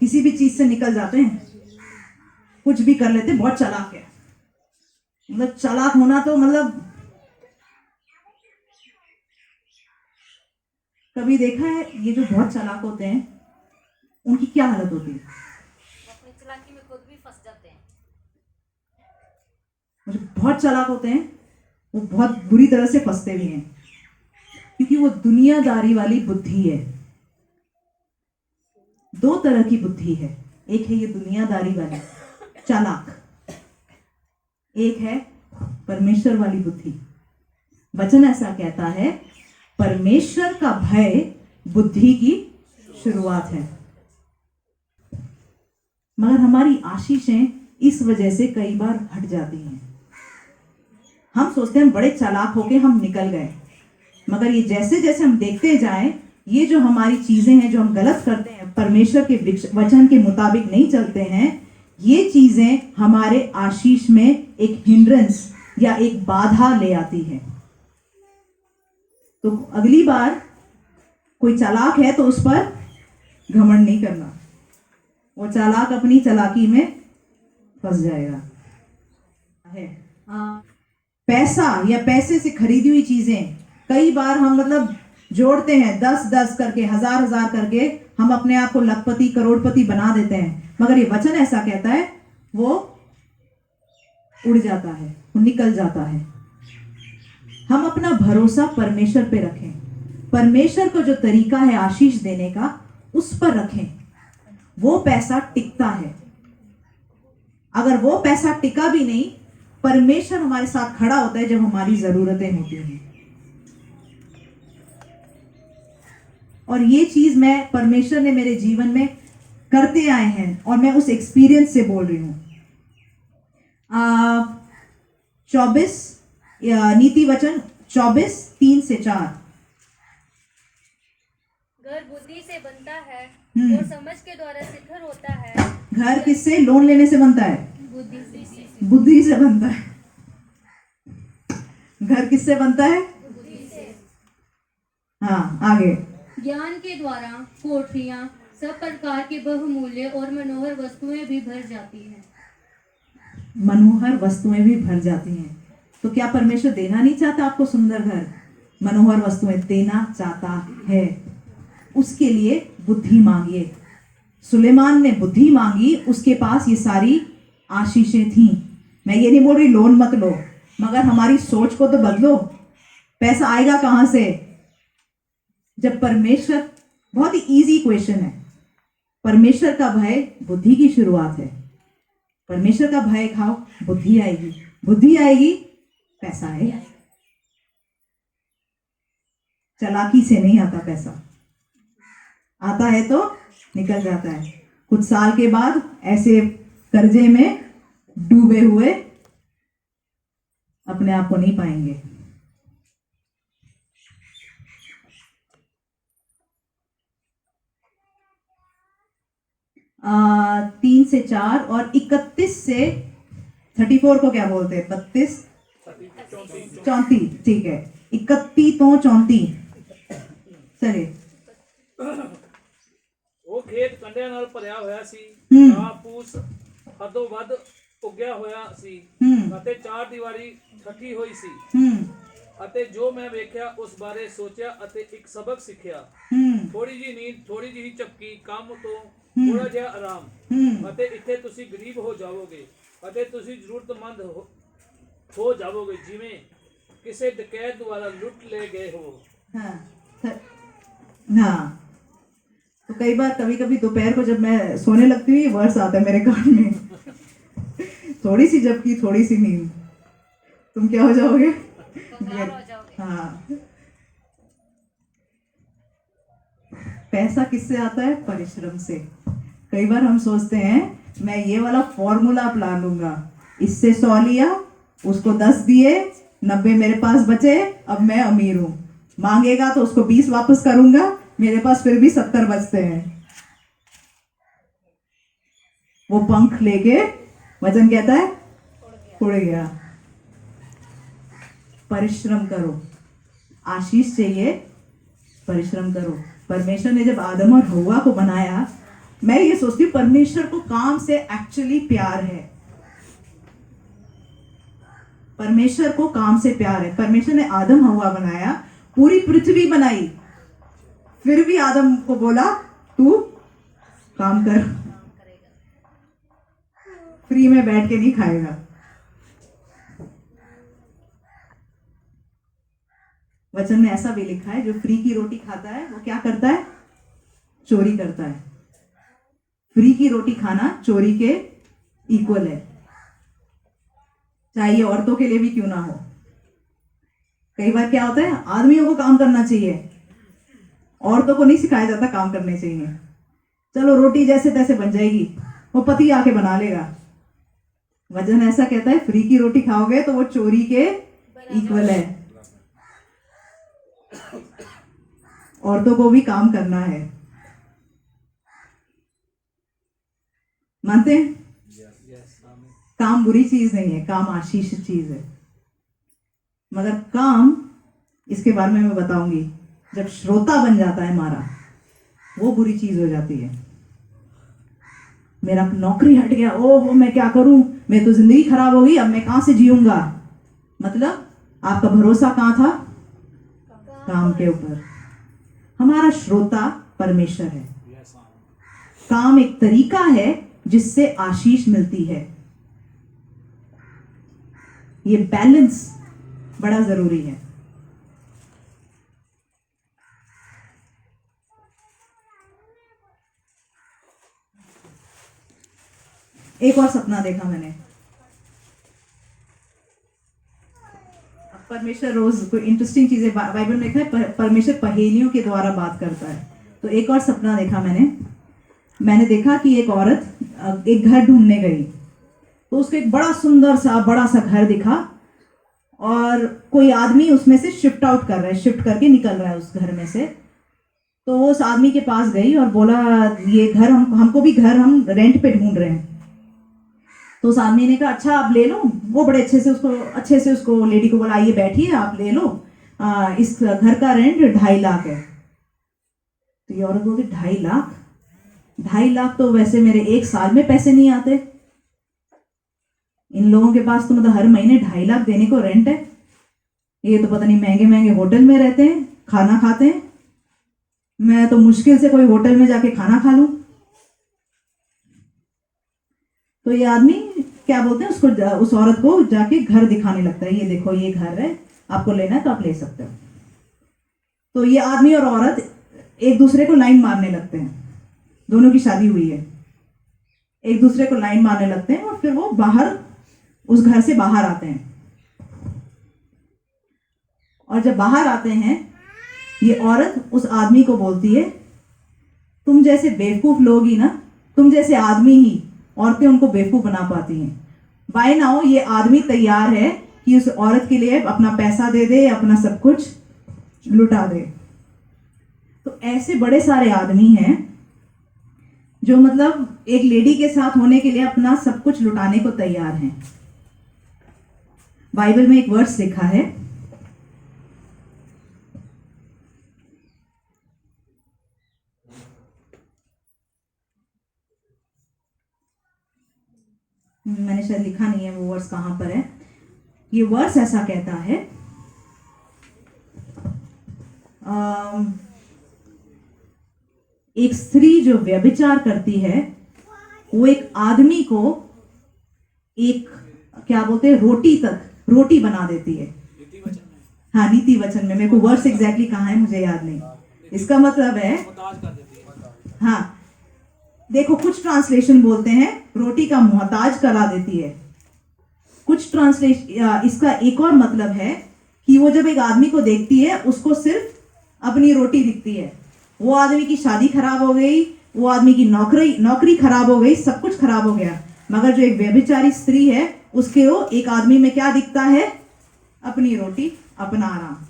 किसी भी चीज से निकल जाते हैं, कुछ भी कर लेते, बहुत चालाक है। मतलब चालाक होना तो मतलब कभी देखा है ये जो बहुत चालाक होते हैं उनकी क्या हालत होती है? वो अपनी चालाकी में खुद भी फंस जाते हैं। जो बहुत चालाक होते हैं वो बहुत बुरी तरह से फंसते भी हैं, क्योंकि वो दुनियादारी वाली बुद्धि है। दो तरह की बुद्धि है, एक है ये दुनियादारी वाली चालाक, एक है परमेश्वर वाली बुद्धि। वचन ऐसा कहता है परमेश्वर का भय बुद्धि की शुरुआत है। मगर हमारी आशीषें इस वजह से कई बार हट जाती हैं। हम सोचते हैं हम बड़े चालाक होके हम निकल गए, मगर ये जैसे जैसे हम देखते जाएं, ये जो हमारी चीजें हैं जो हम गलत करते हैं, परमेश्वर के वचन के मुताबिक नहीं चलते हैं, ये चीजें हमारे आशीष में एक हिंड्रेंस या एक बाधा ले आती है। तो अगली बार कोई चालाक है तो उस पर घमंड नहीं करना, वो चालाक अपनी चालाकी में फंस जाएगा। पैसा या पैसे से खरीदी हुई चीजें कई बार हम मतलब जोड़ते हैं 10-10 करके, 1000-1000 करके, हम अपने आप को लखपति करोड़पति बना देते हैं, मगर ये वचन ऐसा कहता है वो उड़ जाता है, वो निकल जाता है। हम अपना भरोसा परमेश्वर पे रखें, परमेश्वर का जो तरीका है आशीष देने का उस पर रखें, वो पैसा टिकता है। अगर वो पैसा टिका भी नहीं, परमेश्वर हमारे साथ खड़ा होता है जब हमारी जरूरतें होती हैं। और ये चीज मैं परमेश्वर ने मेरे जीवन में करते आए हैं और मैं उस एक्सपीरियंस से बोल रही हूं। 24 नीति वचन 24:3-4। घर बुद्धि से बनता है और समझ के द्वारा शिखर होता है। घर किससे? लोन लेने से बनता है, बुद्धि से। बुद्धि से बनता है। घर किससे बनता है? बुद्धि से। हाँ, आगे। ज्ञान के द्वारा कोठरियां सब प्रकार की बहुमूल्य और मनोहर वस्तुएं भी भर जाती हैं। मनोहर वस्तुएं भी भर जाती हैं। तो क्या परमेश्वर देना नहीं चाहता आपको सुंदर घर, मनोहर वस्तुएं देना चाहता है। उसके लिए बुद्धि मांगिए। सुलेमान ने बुद्धि मांगी, उसके पास ये सारी आशीषें थी। मैं ये नहीं बोल रही लोन मत लो, मगर हमारी सोच को तो बदलो। पैसा आएगा कहां से? जब परमेश्वर, बहुत ही इजी क्वेश्चन है, परमेश्वर का भय बुद्धि की शुरुआत है। परमेश्वर का भय खाओ, बुद्धि आएगी, बुद्धि आएगी, पैसा आएगा। चालाकी से नहीं आता पैसा, आता है तो निकल जाता है। कुछ साल के बाद ऐसे कर्जे में डूबे हुए अपने आप को नहीं पाएंगे। आ, 3 से 4 और 31 से 34 को क्या बोलते हैं? 32 34, ठीक है। 31 तो 34 चलिए। ਉਹ ਖੇਤ ਕੰਡਿਆਂ ਨਾਲ ਭਰਿਆ ਹੋਇਆ ਸੀ, ਘਾਹ ਫੂਸ ਹੱਦੋਂ ਵੱਧ ਉੱਗਿਆ ਹੋਇਆ ਸੀ ਅਤੇ ਚਾਰ ਦੀਵਾਰੀ ਠੱਠੀ ਹੋਈ ਸੀ। ਅਤੇ ਜੋ ਮੈਂ ਵੇਖਿਆ ਉਸ ਬਾਰੇ ਸੋਚਿਆ ਅਤੇ ਇੱਕ ਸਬਕ ਸਿੱਖਿਆ। ਥੋੜੀ ਜਿਹੀ ਨੀਂਦ, ਥੋੜੀ ਜਿਹੀ ਝਪਕੀ, ਕੰਮ ਤੋਂ ਥੋੜਾ ਜਿਹਾ ਆਰਾਮ, ਅਤੇ ਇੱਥੇ ਤੁਸੀਂ ਗਰੀਬ ਹੋ ਜਾਵੋਗੇ ਅਤੇ ਤੁਸੀਂ ਜ਼ਰੂਰਤਮੰਦ ਹੋ ਜਾਵੋਗੇ, ਜਿਵੇਂ ਕਿਸੇ ਡਕੈਤ ਦੁਆਰਾ ਲੁੱਟ ਲੈ ਗਏ ਹੋ। हाँ, तो कई बार कभी कभी दोपहर को जब मैं सोने लगती हूँ ये वर्ड्स आता है मेरे कान में। थोड़ी सी जबकि थोड़ी सी नींद, तुम क्या हो जाओगे? कंगाल हो जाओगे। हाँ। पैसा किससे आता है? परिश्रम से। कई बार हम सोचते हैं मैं ये वाला फॉर्मूला अपना लूंगा, इससे 100 लिया, उसको 10 दिए, 90 मेरे पास बचे, अब मैं अमीर हूं। मांगेगा तो उसको 20 वापस करूंगा, मेरे पास फिर भी 70 बचते हैं। वो पंख लेके वचन कहता है उड़ गया। परिश्रम करो, आशीष चाहिए, परिश्रम करो। परमेश्वर ने जब आदम और हव्वा को बनाया, मैं ये सोचती हूँ परमेश्वर को काम से एक्चुअली प्यार है। परमेश्वर को काम से प्यार है। परमेश्वर ने आदम हव्वा बनाया, पूरी पृथ्वी बनाई, फिर भी आदम को बोला तू काम कर, फ्री में बैठ के नहीं खाएगा। वचन में ऐसा भी लिखा है, जो फ्री की रोटी खाता है वो क्या करता है? चोरी करता है। फ्री की रोटी खाना चोरी के इक्वल है, चाहे ये औरतों के लिए भी क्यों ना हो। कई बार क्या होता है, आदमियों को काम करना चाहिए, औरतों को नहीं सिखाया जाता काम करने चाहिए। चलो रोटी जैसे तैसे बन जाएगी, वो पति आके बना लेगा। वचन ऐसा कहता है फ्री की रोटी खाओगे तो वो चोरी के इक्वल है। औरतों को भी काम करना है। मानते हैं? काम बुरी चीज नहीं है, काम आशीष चीज है। मगर काम, इसके बारे में मैं बताऊंगी, जब श्रोता बन जाता है हमारा, वो बुरी चीज हो जाती है। मेरा नौकरी हट गया, ओहो मैं क्या करूं, मैं तो जिंदगी खराब हो गई, अब मैं कहां से जीऊंगा। मतलब आपका भरोसा कहां था? काम के ऊपर। हमारा श्रोता परमेश्वर है। काम एक तरीका है जिससे आशीष मिलती है। ये बैलेंस बड़ा जरूरी है। एक और सपना देखा मैंने। परमेश्वर रोज कोई इंटरेस्टिंग चीजें बाइबल में लिखा है, परमेश्वर पहेलियों के द्वारा बात करता है। तो एक और सपना देखा मैंने देखा कि एक औरत एक घर ढूंढने गई, तो उसको एक बड़ा सा घर दिखा, और कोई आदमी उसमें से शिफ्ट आउट कर रहा है, शिफ्ट करके निकल रहा है उस घर में से। तो वो उस आदमी के पास गई और बोला ये घर हमको भी घर हम रेंट पे ढूंढ रहे हैं। तो उस आदमी ने कहा अच्छा आप ले लो। वो बड़े अच्छे से उसको लेडी को बोला आइए बैठिए आप ले लो, इस घर का रेंट 2.5 लाख है। तो ये औरत बोलती 2.5 लाख तो वैसे मेरे 1 साल में पैसे नहीं आते। इन लोगों के पास तो मतलब हर महीने 2.5 लाख देने को रेंट है। ये तो पता नहीं महंगे होटल में रहते हैं, खाना खाते हैं। मैं तो मुश्किल से कोई होटल में जाके खाना खा लूं। तो ये आदमी क्या बोलते हैं, उसको उस औरत को जाके घर दिखाने लगता है। ये देखो ये घर है, आपको लेना है तो आप ले सकते हो। तो ये आदमी और औरत एक दूसरे को लाइन मारने लगते हैं। दोनों की शादी हुई है, एक दूसरे को लाइन मारने लगते हैं और फिर वो बाहर उस घर से बाहर आते हैं। और जब बाहर आते हैं, ये औरत उस आदमी को बोलती है तुम जैसे बेवकूफ लोग ही ना, तुम जैसे आदमी ही औरतें उनको बेवकूफ बना पाती हैं। बाय नाउ ये आदमी तैयार है कि उस औरत के लिए अपना पैसा दे दे, अपना सब कुछ लुटा दे। तो ऐसे बड़े सारे आदमी हैं जो मतलब एक लेडी के साथ होने के लिए अपना सब कुछ लुटाने को तैयार हैं। बाइबल में एक वर्स लिखा है, मैंने शायद लिखा नहीं है वो वर्स कहां पर है। ये वर्स ऐसा कहता है, एक स्त्री जो व्यभिचार करती है वो एक आदमी को एक क्या बोलते हैं रोटी बना देती है। हाँ नीति वचन में, मेरे को वर्स एग्जैक्टली कहाँ है मुझे याद नहीं। इसका मतलब है हाँ, देखो कुछ ट्रांसलेशन बोलते हैं रोटी का मोहताज करा देती है। कुछ ट्रांसलेशन इसका एक और मतलब है कि वो जब एक आदमी को देखती है उसको सिर्फ अपनी रोटी दिखती है। वो आदमी की शादी खराब हो गई, वो आदमी की नौकरी खराब हो गई, सब कुछ खराब हो गया, मगर जो एक व्यभिचारी स्त्री है उसके वो एक आदमी में क्या दिखता है? अपनी रोटी, अपना आराम।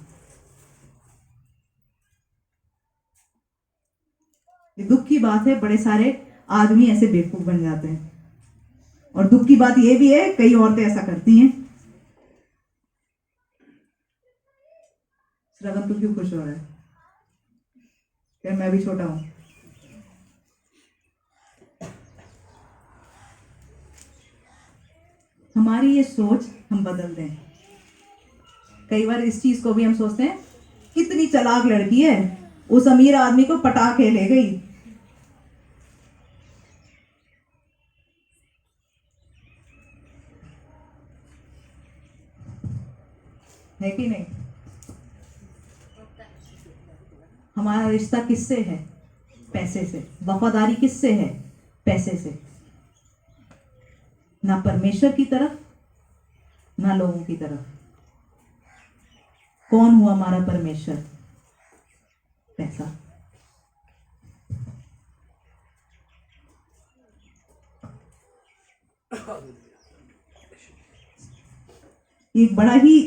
ये दुख की बात है, बड़े सारे आदमी ऐसे बेवकूफ बन जाते हैं। और दुख की बात ये भी है कई औरतें ऐसा करती हैं। श्रवण तू क्यों खुश हो रहा है? क्या मैं भी छोटा हूं? हमारी ये सोच हम बदल दें। कई बार इस चीज को भी हम सोचते हैं कितनी चालाक लड़की है, उस अमीर आदमी को पटा के ले गई। है कि नहीं? हमारा रिश्ता किससे है? पैसे से। वफादारी किससे है? पैसे से। ना परमेश्वर की तरफ, ना लोगों की तरफ। कौन हुआ हमारा परमेश्वर? पैसा। एक बड़ा ही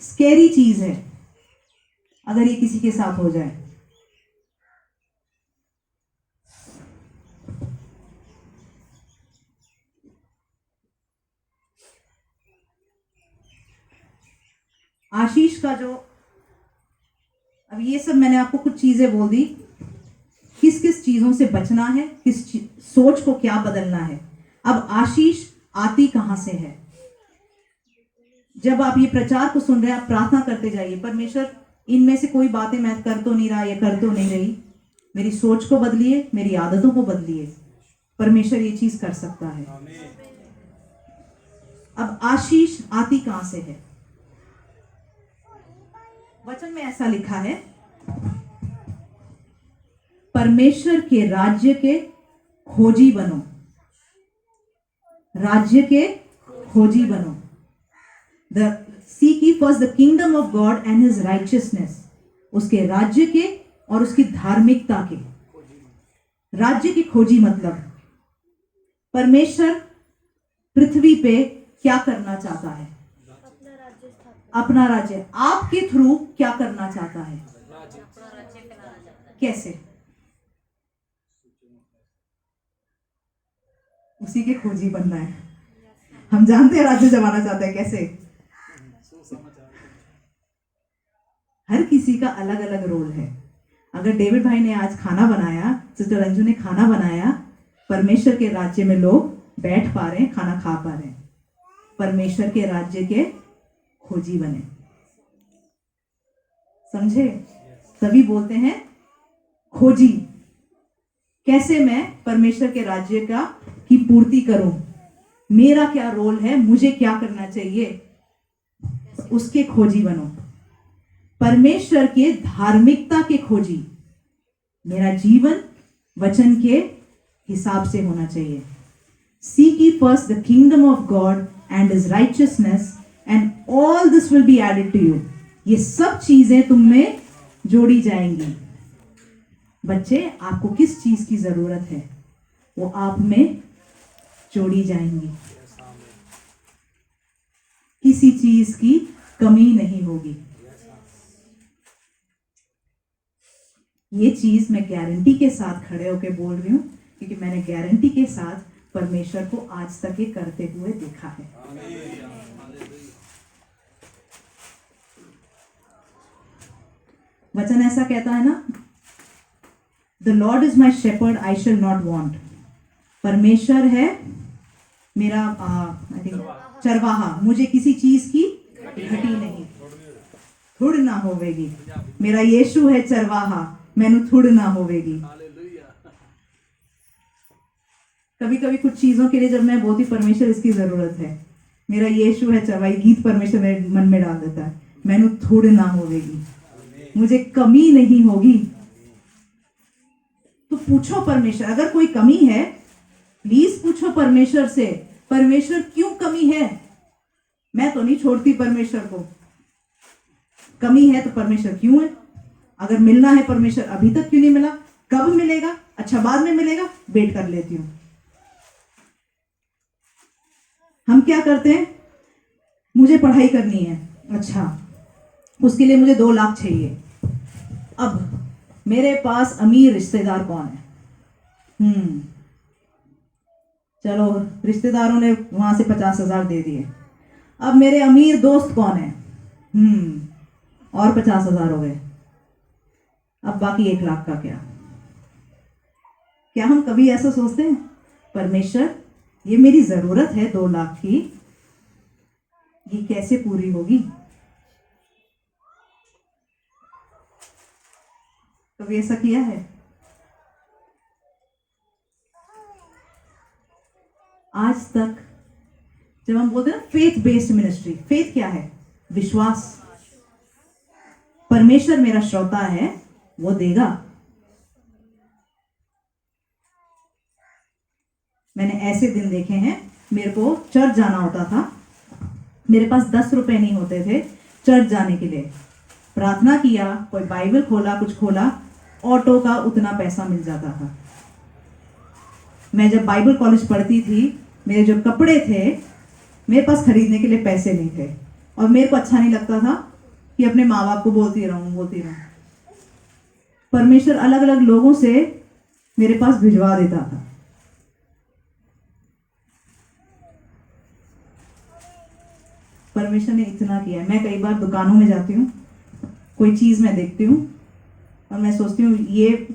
स्कैरी चीज है अगर ये किसी के साथ हो जाए। आशीष का जो, अब ये सब मैंने आपको कुछ चीजें बोल दी, किस किस चीजों से बचना है, सोच को क्या बदलना है। अब आशीष आती कहां से है? जब आप ये प्रचार को सुन रहे हैं, आप प्रार्थना करते जाइए, परमेश्वर इनमें से कोई बातें मैं कर तो नहीं रहा या कर तो नहीं रही, मेरी सोच को बदलिए, मेरी आदतों को बदलिए। परमेश्वर ये चीज कर सकता है। अब आशीष आती कहां से है? वचन में ऐसा लिखा है, परमेश्वर के राज्य के खोजी बनो। राज्य के खोजी बनो। Seek ye first the kingdom of God and his righteousness. उसके राज्य के और उसकी धार्मिकता के। राज्य की खोजी मतलब परमेश्वर पृथ्वी पे क्या करना चाहता है? अपना राज्य आपके थ्रू क्या करना चाहता है? कैसे? उसी के खोजी बनना है। हम जानते हैं राज्य जमाना चाहते हैं कैसे। हर किसी का अलग अलग रोल है। अगर डेविड भाई ने आज खाना बनाया, सिस्टर अंजू ने खाना बनाया, परमेश्वर के राज्य में लोग बैठ पा रहे हैं, खाना खा पा रहे हैं। परमेश्वर के राज्य के खोजी बने। समझे? तभी बोलते हैं खोजी। कैसे मैं परमेश्वर के राज्य की पूर्ति करूं? मेरा क्या रोल है? मुझे क्या करना चाहिए? उसके खोजी बनो। परमेश्वर के धार्मिकता के खोजी। मेरा जीवन वचन के हिसाब से होना चाहिए। Seek ye first the kingdom of God and his righteousness and all this will be added to you. ये सब चीजें तुम में जोड़ी जाएंगी। बच्चे, आपको किस चीज की जरूरत है वो आप में जोड़ी जाएंगी। किसी चीज की कमी नहीं होगी। ये चीज मैं गारंटी के साथ खड़े होकर बोल रही हूं, क्योंकि मैंने गारंटी के साथ परमेश्वर को आज तक ये करते हुए देखा है। वचन ऐसा कहता है ना, the Lord is my shepherd, I shall not want. परमेश्वर है मेरा चरवाहा, मुझे किसी चीज की घटी नहीं, थुड़ ना होवेगी। मेरा यीशु है चरवाहा, मैनू थुड़ ना होवेगी। कभी कभी कुछ चीजों के लिए जब मैं बोलती परमेश्वर इसकी जरूरत है, मेरा यीशु है चरवाहा, गीत परमेश्वर मेरे मन में डाल देता है, मैनू थुड़ ना होवेगी, मुझे कमी नहीं होगी। तो पूछो परमेश्वर, अगर कोई कमी है प्लीज पूछो परमेश्वर से, परमेश्वर क्यों कमी है। मैं तो नहीं छोड़ती परमेश्वर को, कमी है तो परमेश्वर क्यों है, अगर मिलना है परमेश्वर अभी तक क्यों नहीं मिला, कब मिलेगा, अच्छा बाद में मिलेगा, वेट कर लेती हूं। हम क्या करते हैं, मुझे पढ़ाई करनी है, अच्छा उसके लिए मुझे 2 लाख चाहिए। अब मेरे पास अमीर रिश्तेदार कौन है, चलो रिश्तेदारों ने वहां से 50,000 दे दिए। अब मेरे अमीर दोस्त कौन है, और 50,000 हो गए। अब बाकी 1 लाख का क्या हम कभी ऐसा सोचते हैं, परमेश्वर ये मेरी जरूरत है 2 लाख की, ये कैसे पूरी होगी। कभी ऐसा किया है। आज तक जब हम बोलते हैं फेथ बेस्ड मिनिस्ट्री, फेथ क्या है, विश्वास, परमेश्वर मेरा श्रोता है, वो देगा। मैंने ऐसे दिन देखे हैं, मेरे को चर्च जाना होता था, मेरे पास 10 रुपए नहीं होते थे चर्च जाने के लिए, प्रार्थना किया, कोई बाइबल खोला, कुछ खोला, ऑटो का उतना पैसा मिल जाता था। मैं जब बाइबल कॉलेज पढ़ती थी, मेरे जो कपड़े थे मेरे पास खरीदने के लिए पैसे नहीं थे, और मेरे को अच्छा नहीं लगता था कि अपने माँ बाप को बोलती रहूं। परमेश्वर अलग अलग लोगों से मेरे पास भिजवा देता था। परमेश्वर ने इतना किया है। मैं कई बार दुकानों में जाती हूँ, कोई चीज मैं देखती हूँ और मैं सोचती हूँ, ये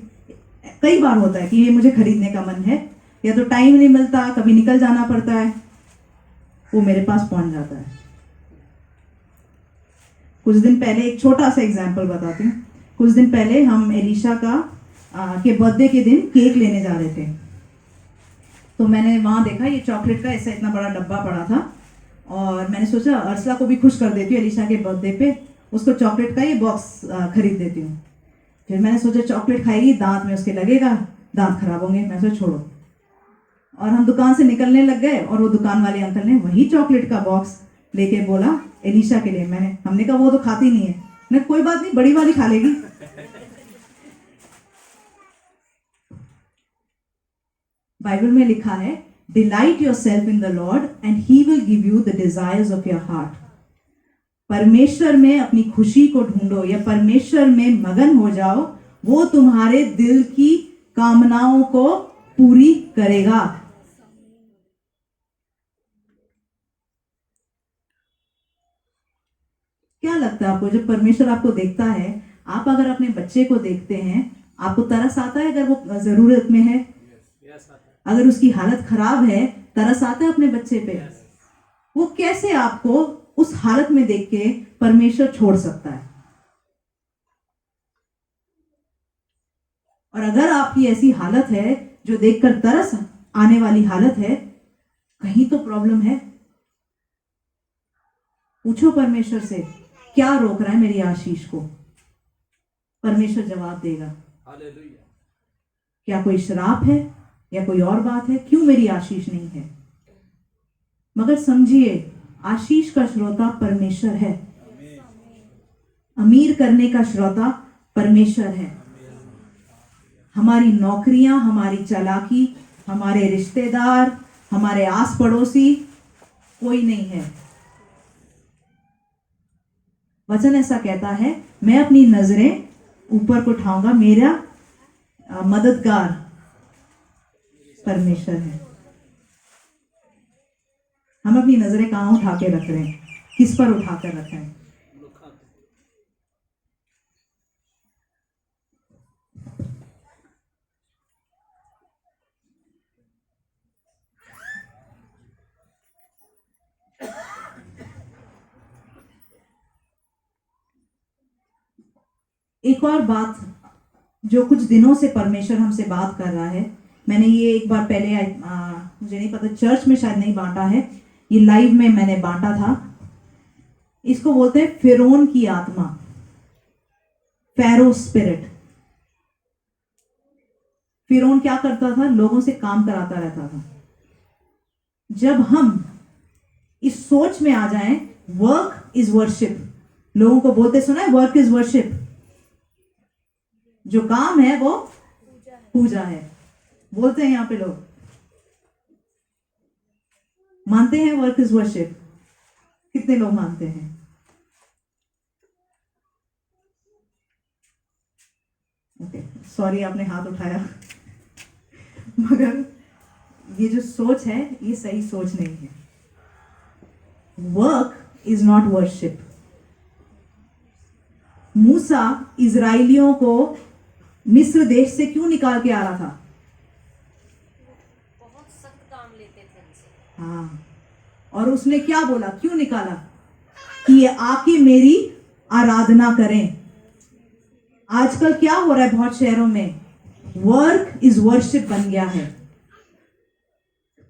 कई बार होता है कि ये मुझे खरीदने का मन है, या तो टाइम नहीं मिलता, कभी निकल जाना पड़ता है, वो मेरे पास पहुंच जाता है। कुछ दिन पहले एक छोटा सा एग्जाम्पल बताती हूँ। कुछ दिन पहले हम एलिशा के बर्थडे के दिन केक लेने जा रहे थे, तो मैंने वहां देखा ये चॉकलेट का ऐसा इतना बड़ा डब्बा पड़ा था, और मैंने सोचा अर्सला को भी खुश कर देती हूँ एलिशा के बर्थडे पे, उसको चॉकलेट का ये बॉक्स खरीद देती हूँ। फिर मैंने सोचा चॉकलेट खाएगी, दांत में उसके लगेगा, दांत खराब होंगे, मैं सोचा छोड़ो। और हम दुकान से निकलने लग गए, और वो दुकान वाले अंकल ने वही चॉकलेट का बॉक्स लेके बोला एलिशा के लिए। हमने कहा वो तो खाती नहीं है, मैं कोई बात नहीं, बड़ी वाली खा लेगी। बाइबल में लिखा है, delight yourself in the Lord and he will give you the desires of your heart. परमेश्वर में अपनी खुशी को ढूंढो, या परमेश्वर में मगन हो जाओ, वो तुम्हारे दिल की कामनाओं को पूरी करेगा। क्या लगता है आपको, जब परमेश्वर आपको देखता है, आप अगर अपने बच्चे को देखते हैं, आपको तरस आता है अगर वो जरूरत में है, अगर उसकी हालत खराब है, तरस आता है अपने बच्चे पे। वो कैसे आपको उस हालत में देख के परमेश्वर छोड़ सकता है। और अगर आपकी ऐसी हालत है जो देखकर तरस आने वाली हालत है, कहीं तो प्रॉब्लम है। पूछो परमेश्वर से, क्या रोक रहा है मेरी आशीष को, परमेश्वर जवाब देगा। हालेलुया। क्या कोई श्राप है या कोई और बात है, क्यों मेरी आशीष नहीं है। मगर समझिए, आशीष का श्रोता परमेश्वर है, अमीर करने का श्रोता परमेश्वर है। हमारी नौकरियां, हमारी चालाकी, हमारे रिश्तेदार, हमारे आस पड़ोसी, कोई नहीं है। वचन ऐसा कहता है, मैं अपनी नजरें ऊपर को उठाऊंगा, मेरा मददगार परमेश्वर है। हम अपनी नजरें कहां उठा के रख रहे हैं, किस पर उठा कर रख रहे हैं। एक और बात, जो कुछ दिनों से परमेश्वर हमसे बात कर रहा है, मैंने ये एक बार पहले मुझे नहीं पता, चर्च में शायद नहीं बांटा है, ये लाइव में मैंने बांटा था। इसको बोलते हैं फिरौन की आत्मा, फैरो स्पिरिट। फिरौन क्या करता था? लोगों से काम कराता रहता था। जब हम इस सोच में आ जाएं, वर्क इज वर्शिप, लोगों को बोलते सुना है वर्क इज वर्शिप, जो काम है वो पूजा है, बोलते हैं यहाँ पे लोग, मानते हैं वर्क इज वर्शिप? कितने लोग मानते हैं? ओके, सॉरी आपने हाथ उठाया, मगर ये जो सोच है ये सही सोच नहीं है। Work is not worship. मूसा इजराइलियों को मिस्र देश से क्यों निकाल के आ रहा था? बहुत सख्त काम लेते थे उनसे। हाँ, और उसने क्या बोला? क्यों निकाला? कि ये आके मेरी आराधना करें। आजकल क्या हो रहा है बहुत शहरों में? वर्क इज वर्शिप बन गया है।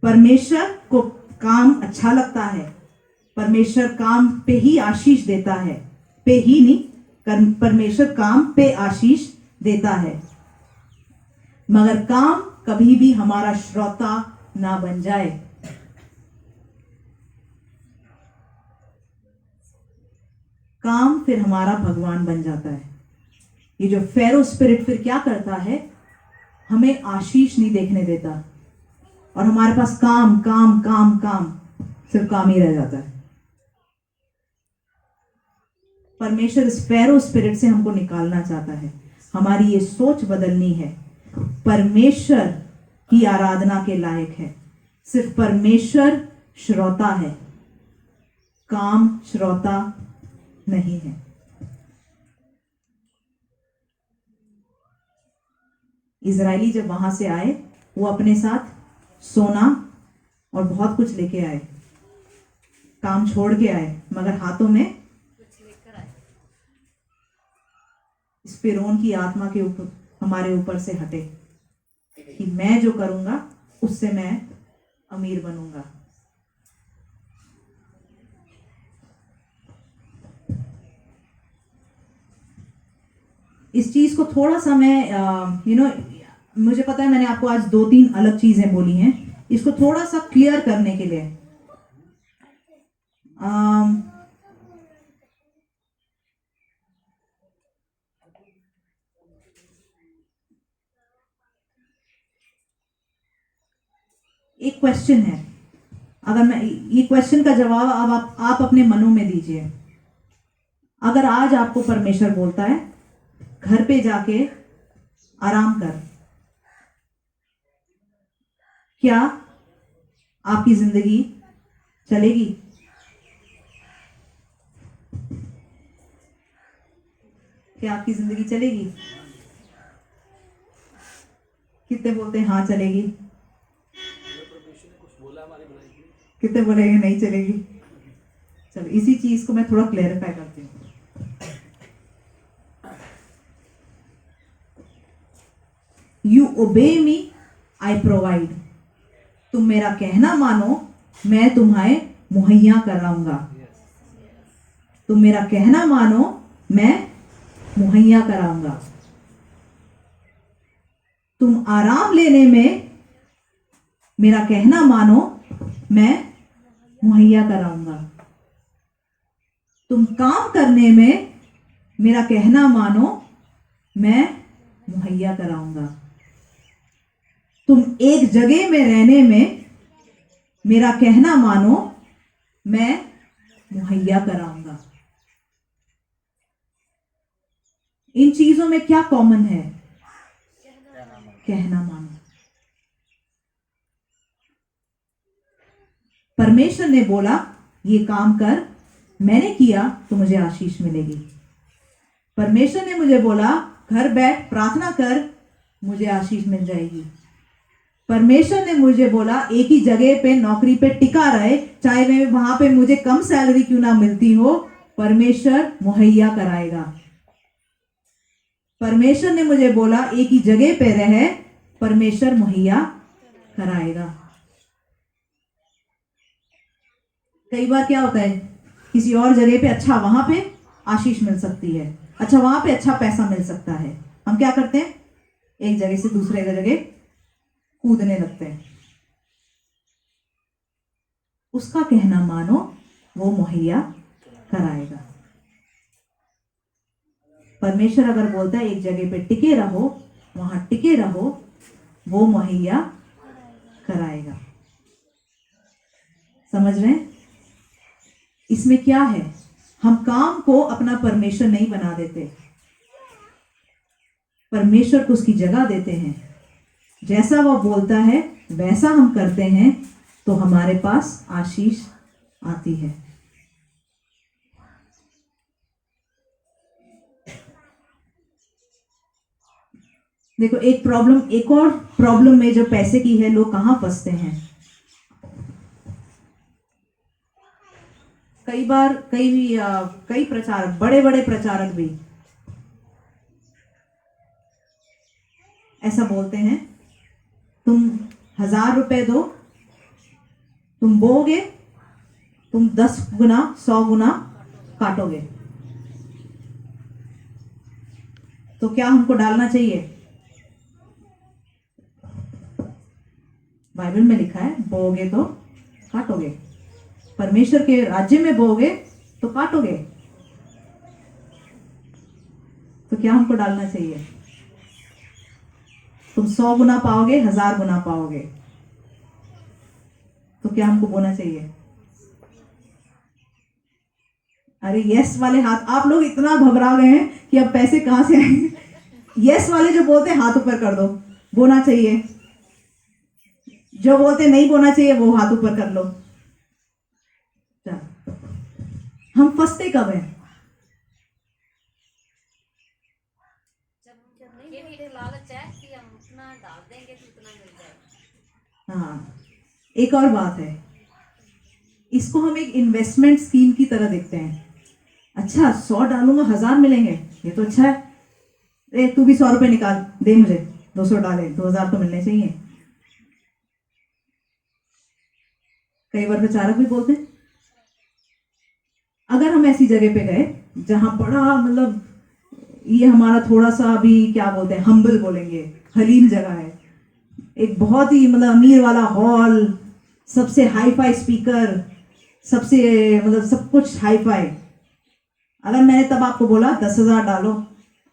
परमेश्वर को काम अच्छा लगता है, परमेश्वर काम पे ही आशीष देता है, पे ही नहीं, परमेश्वर काम पे आशीष देता है, मगर काम कभी भी हमारा श्रोता ना बन जाए। काम फिर हमारा भगवान बन जाता है। ये जो फेरो स्पिरिट फिर क्या करता है? हमें आशीष नहीं देखने देता, और हमारे पास काम काम काम काम, सिर्फ काम ही रह जाता है। परमेश्वर इस फेरो स्पिरिट से हमको निकालना चाहता है। हमारी ये सोच बदलनी है। परमेश्वर की आराधना के लायक है, सिर्फ परमेश्वर श्रोता है, काम श्रोता नहीं है। इजरायली जब वहां से आए, वो अपने साथ सोना और बहुत कुछ लेके आए, काम छोड़ के आए, मगर हाथों में इस फिरौन की आत्मा के ऊपर, हमारे ऊपर से हटे कि मैं जो करूंगा उससे मैं अमीर बनूंगा। इस चीज को थोड़ा सा मैं मुझे पता है मैंने आपको आज 2-3 अलग चीजें बोली हैं, इसको थोड़ा सा क्लियर करने के लिए एक क्वेश्चन है। अगर मैं ये क्वेश्चन का जवाब अब आप अपने मनों में दीजिए। अगर आज आपको परमेश्वर बोलता है घर पे जाके आराम कर, क्या आपकी जिंदगी चलेगी? क्या आपकी जिंदगी चलेगी? कितने बोलते हैं हाँ चलेगी? कितने बोलेंगे नहीं चलेगी? चलो इसी चीज को मैं थोड़ा क्लेरिफाई करती हूँ। यू ओबे मी, आई प्रोवाइड। तुम मेरा कहना मानो, मैं तुम्हें मुहैया कराऊंगा। तुम मेरा कहना मानो, मैं मुहैया कराऊंगा। तुम आराम लेने में मेरा कहना मानो, मैं मुहैया कराऊंगा। तुम काम करने में मेरा कहना मानो, मैं मुहैया कराऊंगा। तुम एक जगह में रहने में मेरा कहना मानो, मैं मुहैया कराऊंगा। इन चीजों में क्या कॉमन है? कहना मानो। परमेश्वर ने बोला ये काम कर, मैंने किया तो मुझे आशीष मिलेगी। परमेश्वर ने मुझे बोला घर बैठ प्रार्थना कर, मुझे आशीष मिल जाएगी। परमेश्वर ने मुझे बोला एक ही जगह पे नौकरी पे टिका रहे, चाहे मैं वहां पे मुझे कम सैलरी क्यों ना मिलती हो, परमेश्वर मुहैया कराएगा। परमेश्वर ने मुझे बोला एक ही जगह पे रहे, परमेश्वर मुहैया कराएगा। कई बार क्या होता है, किसी और जगह पे अच्छा वहां पे आशीष मिल सकती है, अच्छा वहां पे अच्छा पैसा मिल सकता है, हम क्या करते हैं एक जगह से दूसरे जगह कूदने लगते हैं। उसका कहना मानो, वो मुहैया कराएगा। परमेश्वर अगर बोलता है एक जगह पे टिके रहो, वहां टिके रहो, वो मुहैया कराएगा। समझ रहे हैं? इसमें क्या है, हम काम को अपना परमेश्वर नहीं बना देते, परमेश्वर को उसकी जगह देते हैं। जैसा वो बोलता है वैसा हम करते हैं तो हमारे पास आशीष आती है। देखो, एक और प्रॉब्लम में जो पैसे की है, लोग कहां फंसते हैं। कई बार कई प्रचारक, बड़े बड़े प्रचारक भी ऐसा बोलते हैं, तुम 1000 रुपए दो, तुम बोगे, तुम 10 गुना 100 गुना काटोगे। तो क्या हमको डालना चाहिए? बाइबल में लिखा है, बोगे तो काटोगे। परमेश्वर के राज्य में बोगे तो काटोगे। तो क्या हमको डालना चाहिए? तुम 100 गुना पाओगे, 1000 गुना पाओगे। तो क्या हमको बोलना चाहिए? अरे यस वाले हाथ, आप लोग इतना घबरा गए हैं कि अब पैसे कहां से आएंगे। यस वाले जो बोलते हैं हाथ ऊपर कर दो, बोना चाहिए। जो बोलते नहीं बोना चाहिए वो हाथ ऊपर कर लो। हम फंसते कब हैं? ये भी एक लालच है कि हम उतना डाल देंगे तो उतना मिल जाएगा। हाँ, एक और बात है, इसको हम एक इन्वेस्टमेंट स्कीम की तरह देखते हैं। अच्छा, 100 डालूंगा 1000 मिलेंगे, ये तो अच्छा है। तू भी 100 रुपए निकाल दे मुझे, 200 डाले, 2000 तो मिलने चाहिए। कई बार प्रचारक भी बोलते हैं। अगर हम ऐसी जगह पे गए जहां बड़ा, मतलब ये हमारा थोड़ा सा अभी क्या बोलते हैं, हम्बल बोलेंगे, हलीम जगह है, एक बहुत ही मतलब अमीर वाला हॉल, सबसे हाई फाई स्पीकर, सबसे मतलब सब कुछ हाई फाई। अगर मैंने तब आपको बोला 10,000 डालो,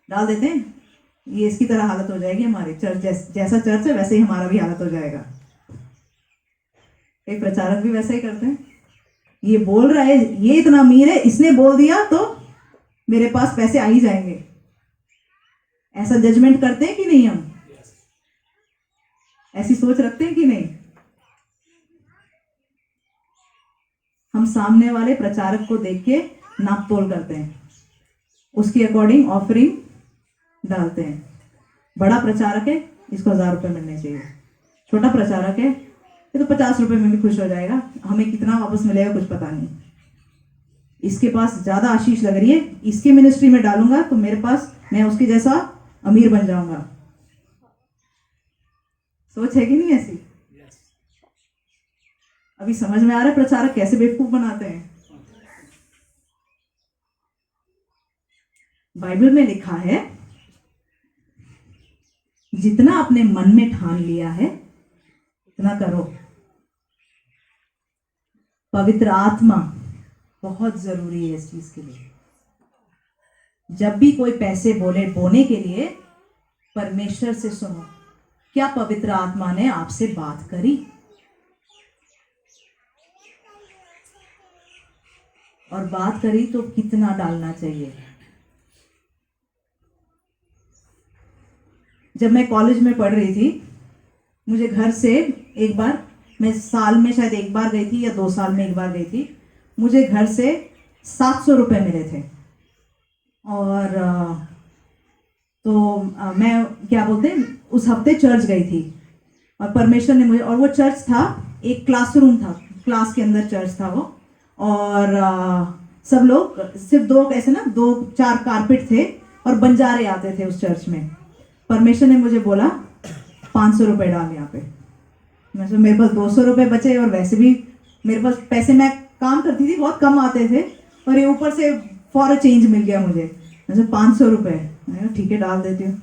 डाल देते हैं? ये इसकी तरह हालत हो जाएगी हमारी। चर्च जैसा चर्च है वैसे ही हमारा भी हालत हो जाएगा। एक प्रचारक भी वैसा ही करते हैं। ये बोल रहा है, ये इतना अमीर है, इसने बोल दिया तो मेरे पास पैसे आ ही जाएंगे। ऐसा जजमेंट करते हैं कि नहीं? हम ऐसी सोच रखते हैं कि नहीं? हम सामने वाले प्रचारक को देख के नाप तोल करते हैं, उसके अकॉर्डिंग ऑफरिंग डालते हैं। बड़ा प्रचारक है, इसको 1000 रुपए मिलने चाहिए। छोटा प्रचारक है, ये तो 50 रुपए में भी खुश हो जाएगा, हमें कितना वापस मिलेगा कुछ पता नहीं। इसके पास ज्यादा आशीष लग रही है, इसके मिनिस्ट्री में डालूंगा तो मेरे पास, मैं उसके जैसा अमीर बन जाऊंगा। सोच है कि नहीं ऐसी? अभी समझ में आ रहा है प्रचारक कैसे बेवकूफ बनाते हैं। बाइबल में लिखा है, जितना अपने मन में ठान लिया है इतना करो। पवित्र आत्मा बहुत जरूरी है इस चीज के लिए। जब भी कोई पैसे बोले बोने के लिए, परमेश्वर से सुनो, क्या पवित्र आत्मा ने आपसे बात करी? और बात करी तो कितना डालना चाहिए? जब मैं कॉलेज में पढ़ रही थी, मुझे घर से एक बार, मैं साल में शायद एक बार गई थी या 2 साल में एक बार गई थी, मुझे घर से 700 रुपये मिले थे। और मैं क्या बोलते हैं, उस हफ्ते चर्च गई थी और परमेश्वर ने मुझे, और वो चर्च था एक क्लासरूम था, क्लास के अंदर चर्च था वो। और सब लोग, सिर्फ 2 ऐसे ना 2-4 कारपेट थे और बंजारे आते थे उस चर्च में। परमेश्वर ने मुझे बोला 500 रुपये डाल यहाँ पे। मेरे पास 200 रुपये बचे और वैसे भी मेरे पास पैसे, मैं काम करती थी, बहुत कम आते थे और ये ऊपर से फॉर चेंज मिल गया मुझे। 500 रुपये, ठीक है डाल देती हूँ।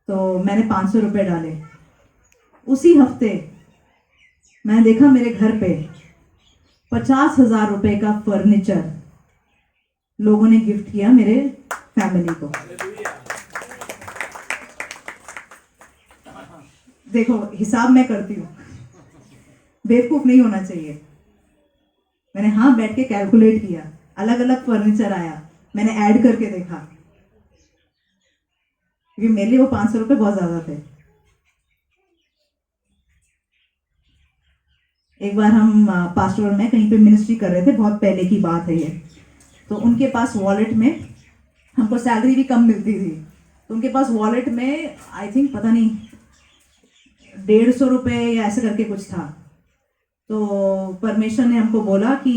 तो मैंने 500 रुपये डाले। उसी हफ्ते मैंने देखा मेरे घर पे 50,000 रुपए का फर्नीचर लोगों ने गिफ्ट किया मेरे फैमिली को। देखो हिसाब मैं करती हूँ, बेवकूफ नहीं होना चाहिए। मैंने हाँ बैठ के कैलकुलेट किया, अलग अलग फर्नीचर आया, मैंने ऐड करके देखा, क्योंकि मेरे लिए वो 500 रुपए बहुत ज्यादा थे। एक बार हम पास्टर और मैं कहीं पे मिनिस्ट्री कर रहे थे, बहुत पहले की बात है ये। तो उनके पास वॉलेट में, हमको सैलरी भी कम मिलती थी, तो उनके पास वॉलेट में आई थिंक पता नहीं 150 रुपए या ऐसे करके कुछ था। तो परमेश्वर ने हमको बोला कि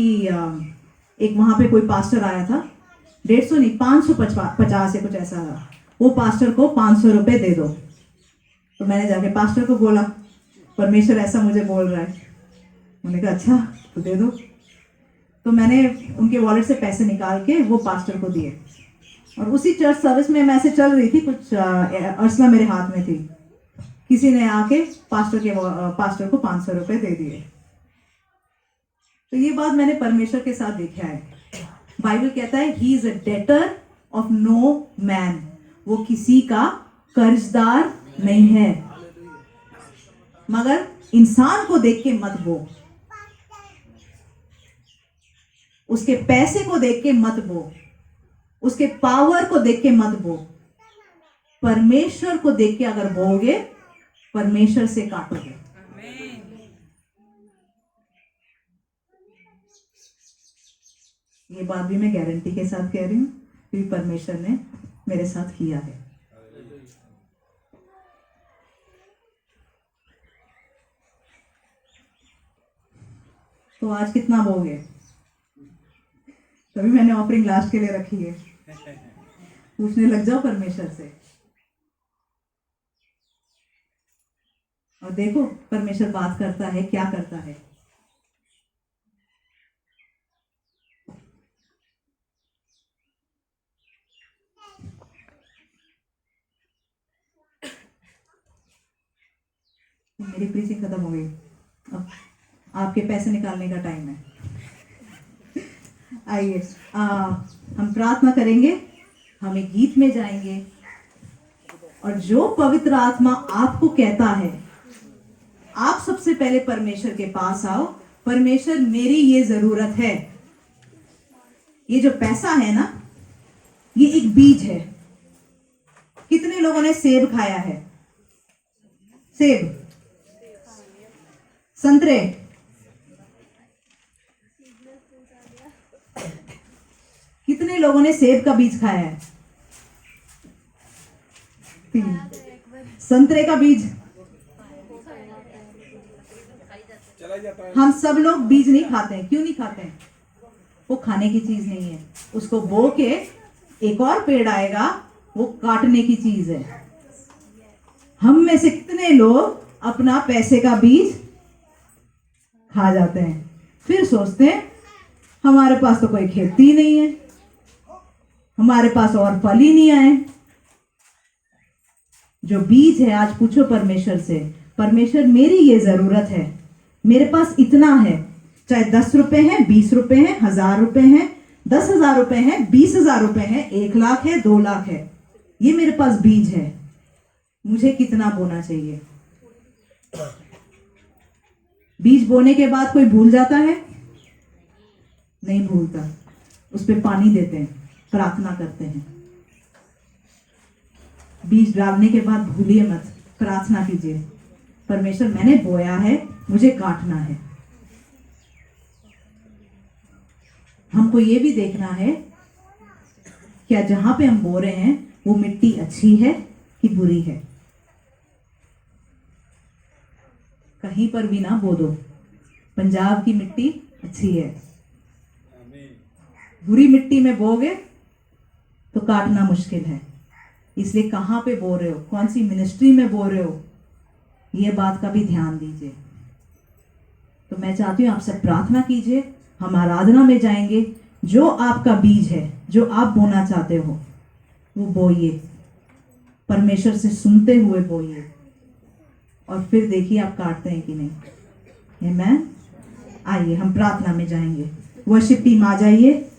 एक वहाँ पे कोई पास्टर आया था, 150 नहीं 550 या कुछ ऐसा था, वो पास्टर को 500 रुपए दे दो। तो मैंने जाके पास्टर को बोला परमेश्वर ऐसा मुझे बोल रहा है। उन्होंने कहा अच्छा तो दे दो। तो मैंने उनके वॉलेट से पैसे निकाल के वो पास्टर को दिए, और उसी चर्च सर्विस में मैं ऐसे चल रही थी, कुछ अर्सला मेरे हाथ में थी, किसी ने आके पास्टर को 500 रुपए दे दिए। तो ये बात मैंने परमेश्वर के साथ देखा है। बाइबल कहता है he is a debtor of no man, वो किसी का कर्जदार नहीं है। मगर इंसान को देख के मत बो, उसके पैसे को देख के मत बो, उसके पावर को देख के मत बो। परमेश्वर को देख के अगर बोओगे, परमेश्वर से काटोगे। ये बात भी मैं गारंटी के साथ कह रही हूँ, क्योंकि परमेश्वर ने मेरे साथ किया है। तो आज कितना बोगे? तभी मैंने ऑफरिंग लास्ट के लिए रखी है। पूछने लग जाओ परमेश्वर से, और देखो परमेश्वर बात करता है, क्या करता है। मेरी प्रीचिंग खत्म हो गई, अब आपके पैसे निकालने का टाइम है। आइए हम प्रार्थना करेंगे, हम एक गीत में जाएंगे, और जो पवित्र आत्मा आपको कहता है, आप सबसे पहले परमेश्वर के पास आओ। परमेश्वर मेरी ये जरूरत है। ये जो पैसा है ना, ये एक बीज है। कितने लोगों ने सेब खाया है? सेब, संतरे, कितने लोगों ने सेब का बीज खाया है? संतरे का बीज, हम सब लोग बीज नहीं खाते हैं। क्यों नहीं खाते हैं? वो खाने की चीज नहीं है। उसको बो के एक और पेड़ आएगा, वो काटने की चीज है। हम में से कितने लोग अपना पैसे का बीज खा जाते हैं, फिर सोचते हैं हमारे पास तो कोई खेती ही नहीं है, हमारे पास और फल ही नहीं आए। जो बीज है, आज पूछो परमेश्वर से, परमेश्वर मेरी ये जरूरत है, मेरे पास इतना है, चाहे 10 रुपए है, 20 रुपए है, 1000 रुपए है, 10,000 रुपए है, 20,000 रुपए है, 1 लाख है, 2 लाख है, ये मेरे पास बीज है, मुझे कितना बोना चाहिए? बीज बोने के बाद कोई भूल जाता है? नहीं भूलता। उस पे पानी देते हैं, प्रार्थना करते हैं। बीज डालने के बाद भूलिए मत, प्रार्थना कीजिए, परमेश्वर मैंने बोया है, मुझे काटना है। हमको ये भी देखना है क्या जहां पे हम बो रहे हैं वो मिट्टी अच्छी है कि बुरी है। कहीं पर भी ना बो दो। पंजाब की मिट्टी अच्छी है, बुरी मिट्टी में बोगे तो काटना मुश्किल है। इसलिए कहाँ पे बो रहे हो, कौन सी मिनिस्ट्री में बो रहे हो, ये बात का भी ध्यान दीजिए। तो मैं चाहती हूँ आप सब प्रार्थना कीजिए, हम आराधना में जाएंगे। जो आपका बीज है, जो आप बोना चाहते हो, वो बोइए, परमेश्वर से सुनते हुए बोइए। और फिर देखिए आप काटते हैं कि नहीं। आमेन। आइए हम प्रार्थना में जाएंगे। वर्शिप टीम आ जाइए।